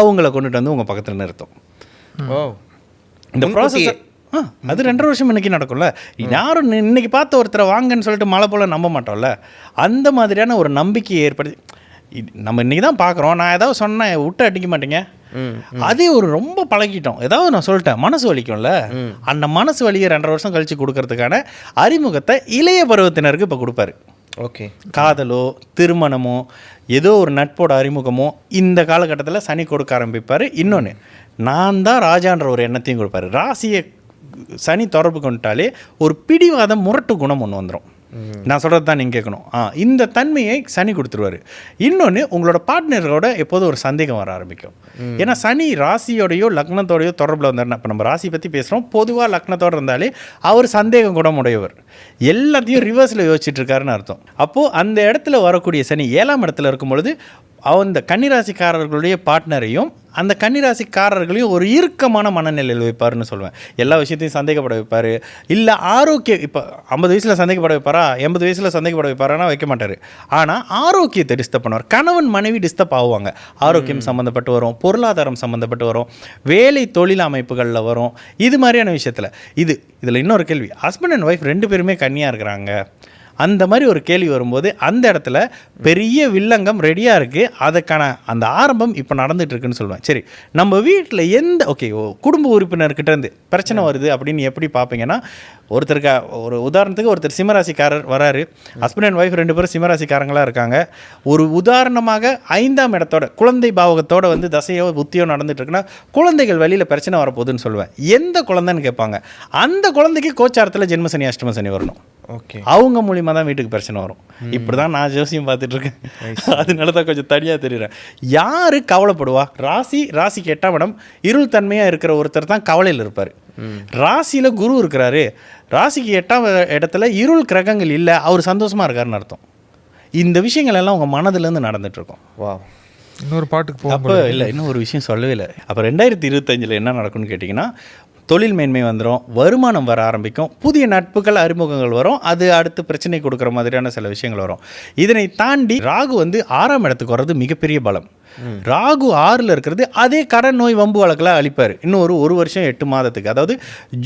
அவங்கள கொண்டுட்டு வந்து உங்கள் பக்கத்தில் நிறுத்தும். ஓ, இந்த ப்ராசஸ் அது 2.5 வருஷம் இன்னைக்கு நடக்கும்ல. யாரும் இன்னைக்கு பார்த்த ஒருத்தரை வாங்கன்னு சொல்லிட்டு மழை போல நம்ப மாட்டோம்ல. அந்த மாதிரியான ஒரு நம்பிக்கையை ஏற்படுத்தி நம்ம இன்னைக்கு தான் பார்க்குறோம். நான் ஏதாவது சொன்னேன் விட்டு அடிக்க மாட்டேங்க, அதே ஒரு ரொம்ப பழகிட்டோம். ஏதாவது நான் சொல்லிட்டேன் மனசு வலிக்கும்ல, அந்த மனசு வலியை 2.5 வருஷம் கழித்து கொடுக்கறதுக்கான அறிமுகத்தை இளைய பருவத்தினருக்கு இப்போ கொடுப்பாரு. ஓகே, காதலோ திருமணமோ ஏதோ ஒரு நட்போட அறிமுகமோ இந்த காலகட்டத்தில் சனி கொடுக்க ஆரம்பிப்பார். இன்னொன்று, நான் தான் ராஜான்ற ஒரு எண்ணத்தையும் கொடுப்பாரு. ராசியை சனி தொடர்பு கொண்டாலே ஒரு பிடிவாதம், முரட்டு குணம் ஒன்று வந்துடும். நான் சொல்கிறது தான் நீங்கள் கேட்கணும். இந்த தன்மையை சனி கொடுத்துருவார். இன்னொன்று, உங்களோட பார்ட்னரோட எப்போதும் ஒரு சந்தேகம் வர ஆரம்பிக்கும். ஏன்னா சனி ராசியோடையோ லக்னத்தோடையோ தொடர்பில் வந்தாருன்னா, இப்போ நம்ம ராசி பற்றி பேசுகிறோம், பொதுவாக லக்னத்தோடு இருந்தாலே அவர் சந்தேகம் குணமுடையவர், எல்லாத்தையும் ரிவர்ஸில் யோசிச்சுட்டு இருக்காருன்னு அர்த்தம். அப்போது அந்த இடத்துல வரக்கூடிய சனி 7ஆம் இடத்துல இருக்கும் பொழுது அந்த கன்னிராசிக்காரர்களுடைய பார்ட்னரையும் அந்த கன்னிராசிக்காரர்களையும் ஒரு இறுக்கமான மனநிலையில் வைப்பார்னு சொல்லுவேன். எல்லா விஷயத்தையும் சந்தேகப்பட வைப்பார். இல்லை ஆரோக்கியம், இப்போ 50 வயசில் சந்தேகப்பட வைப்பாரா, 80 வயசில் சந்தேகப்பட வைப்பாரானா வைக்க மாட்டார். ஆனால் ஆரோக்கியத்தை டிஸ்டர்ப் பண்ணுவார். கணவன் மனைவி டிஸ்டர்ப் ஆகுவாங்க. ஆரோக்கியம் சம்மந்தப்பட்டு வரும், பொருளாதாரம் சம்மந்தப்பட்டு வரும், வேலை தொழில் அமைப்புகளில் வரும், இது மாதிரியான விஷயத்தில். இதில் இன்னொரு கேள்வி, ஹஸ்பண்ட் அண்ட் ஒய்ஃப் 2 பேருமே கன்னியாக இருக்கிறாங்க, அந்த மாதிரி ஒரு கேள்வி வரும்போது அந்த இடத்துல பெரிய வில்லங்கம் ரெடியாக இருக்குது. அதுக்கான அந்த ஆரம்பம் இப்போ நடந்துகிட்ருக்குன்னு சொல்லுவேன். சரி, நம்ம வீட்டில் குடும்ப உறுப்பினர்கிட்ட இருந்து பிரச்சனை வருது அப்படின்னு எப்படி பார்ப்பீங்கன்னா, ஒருத்தருக்கு ஒரு உதாரணத்துக்கு ஒருத்தர் சிம்மராசிக்காரர் வராரு, ஹஸ்பண்ட் அண்ட் ஒய்ஃப் 2 பேரும் சிம்மராசிக்காரங்களாக இருக்காங்க. ஒரு உதாரணமாக 5ஆம் இடத்தோட குழந்தை பாவகத்தோட வந்து தசையோ புத்தியோ நடந்துட்டு இருக்குன்னா குழந்தைகள் வழியில் பிரச்சனை வரப்போகுதுன்னு சொல்லுவேன். எந்த குழந்தைன்னு கேட்பாங்க. அந்த குழந்தைக்கு கோச்சாரத்தில் ஜென்மசனி அஷ்டம சனி வரணும். ஓகே, அவங்க மூலியமாக தான் வீட்டுக்கு பிரச்சனை வரும். இப்படி தான் நான் ஜோசியம் பார்த்துட்டு இருக்கேன். அதனால தான் கொஞ்சம் தனியாக தெரியுறேன். யார் கவலைப்படுவா? ராசிக்கு 8ஆம் இடம் இருள் தன்மையாக இருக்கிற ஒருத்தர் தான் கவலையில் இருப்பார். ராசியில் குரு இருக்கிறாரு, ராசிக்கு 8ஆம் இடத்துல இருள் கிரகங்கள் இல்லை, அவர் சந்தோஷமாக இருக்காருன்னு அர்த்தம். இந்த விஷயங்கள் எல்லாம் உங்கள் மனதிலேருந்து நடந்துகிட்ருக்கோம். வா, இன்னொரு பாட்டுக்கு போக அப்போ இல்லை, இன்னும் ஒரு விஷயம் சொல்லவே இல்லை. அப்போ 2025 என்ன நடக்கும்னு கேட்டிங்கன்னா, தொழில் மேன்மை வந்துடும், வருமானம் வர ஆரம்பிக்கும், புதிய நட்புகள் அறிமுகங்கள் வரும், அது அடுத்து பிரச்சனை கொடுக்குற மாதிரியான சில விஷயங்கள் வரும். இதனை தாண்டி ராகு வந்து 6ஆம் இடத்துக்கு வர்றது மிகப்பெரிய பலம். ராகு 6ல் இருக்கிறது அதே கடன் நோய் வம்பு வழக்கெல்லாம் அளிப்பார். இன்னும் ஒரு வருஷம் 8 மாதத்துக்கு, அதாவது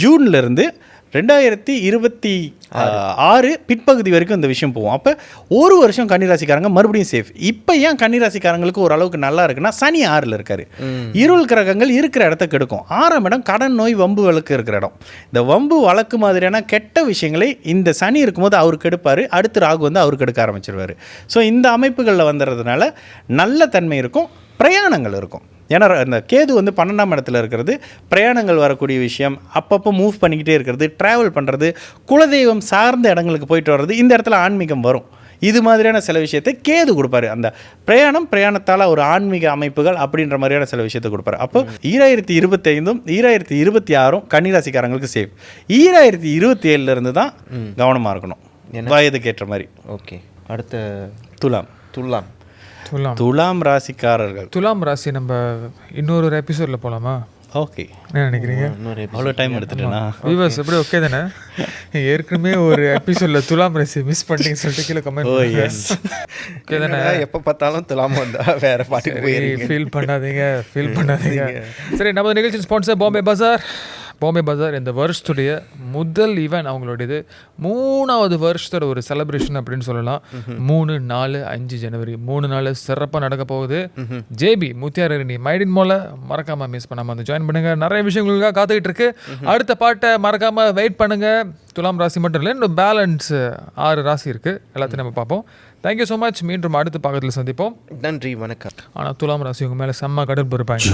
ஜூன்லேருந்து 2026 பிற்பகுதி வரைக்கும் இந்த விஷயம் போகும். அப்போ ஒரு வருஷம் கன்னிராசிக்காரங்க மறுபடியும் சேஃப். இப்போ ஏன் கன்னிராசிக்காரங்களுக்கு ஓரளவுக்கு நல்லா இருக்குன்னா, சனி 6ல் இருக்காரு. இருள் கிரகங்கள் இருக்கிற இடத்த கெடுக்கும். 6ஆம் இடம் கடன் நோய் வம்பு வழக்கு இருக்கிற இடம். இந்த வம்பு வழக்கு மாதிரியான கெட்ட விஷயங்களை இந்த சனி இருக்கும்போது அவர் கெடுப்பார், அடுத்து ராகு வந்து அவர் கெடுக்க ஆரம்பிச்சிருவார். ஸோ இந்த அமைப்புகளில் வந்துடுறதுனால நல்ல தன்மை இருக்கும், பிரயாணங்கள் இருக்கும். ஏன்னா இந்த கேது வந்து 12ஆம் இடத்துல இருக்கிறது, பிரயாணங்கள் வரக்கூடிய விஷயம், அப்பப்போ மூவ் பண்ணிக்கிட்டே இருக்கிறது, ட்ராவல் பண்ணுறது, குலதெய்வம் சார்ந்த இடங்களுக்கு போயிட்டு வர்றது, இந்த இடத்துல ஆன்மீகம் வரும். இது மாதிரியான சில விஷயத்தை கேது கொடுப்பாரு. அந்த பிரயாணத்தால் ஒரு ஆன்மீக அமைப்புகள் அப்படின்ற மாதிரியான சில விஷயத்தை கொடுப்பாரு. அப்போ 2025 2026 கன்னிராசிக்காரங்களுக்கு சேஃப். 2027 தான் கவனமாக இருக்கணும், வயதுக்கு ஏற்ற மாதிரி. ஓகே, அடுத்த துலாம் ராசிக்காரர்கள். துலாம் ராசி நம்ம இன்னொரு எபிசோட்ல போலாமா? ஓகே, என்ன நினைக்கிறீங்க? அவ்வளோ டைம் எடுத்துட்டேன்னா வியூவர்ஸ் எப்படி ஓகே தானே? ஏற்கனவே ஒரு எபிசோட்ல துலாம் ராசி மிஸ் பண்ணிட்டீங்கன்னு சொல்லிட்டு கீழே கமெண்ட். ஓ எஸ், ஓகே தானே? எப்போ பார்த்தாலும் துலாம் வந்தா வேற பாட்டுக்கு போய் ஃபீல் பண்ணாதீங்க. சரி, நம்ம நிகழ்ச்சி ஸ்பான்சர் பாம்பே பஜார். பாம்பே பஜார் இந்த வருஷத்துடைய முதல் ஈவெண்ட் அவங்களுடையது, 3வது வருஷத்தோட ஒரு செலிப்ரேஷன் அப்படின்னு சொல்லலாம். 3, 4, 5 ஜனவரி 3 நாள் சிறப்பாக நடக்க போகுது. ஜேபி முத்தியாரணி மைடின் மோல மறக்காம மிஸ் பண்ணாம வந்து ஜாயின் பண்ணுங்க. நிறைய விஷயங்களுக்காக காத்துக்கிட்டு இருக்கு. அடுத்த பாட்டை மறக்காம வெயிட் பண்ணுங்க. துலாம் ராசி மட்டும் இல்லை, இன்னும் பேலன்ஸ் 6 ராசி இருக்கு, எல்லாத்தையும் நம்ம பார்ப்போம். Thank you so much. மீண்டும் அடுத்த பக்கத்தில் சந்திப்போம். நன்றி, வணக்கம். ஆனால் துலாம் ராசி உங்க மேலே செம்ம கடுப்பு இருப்பாங்க.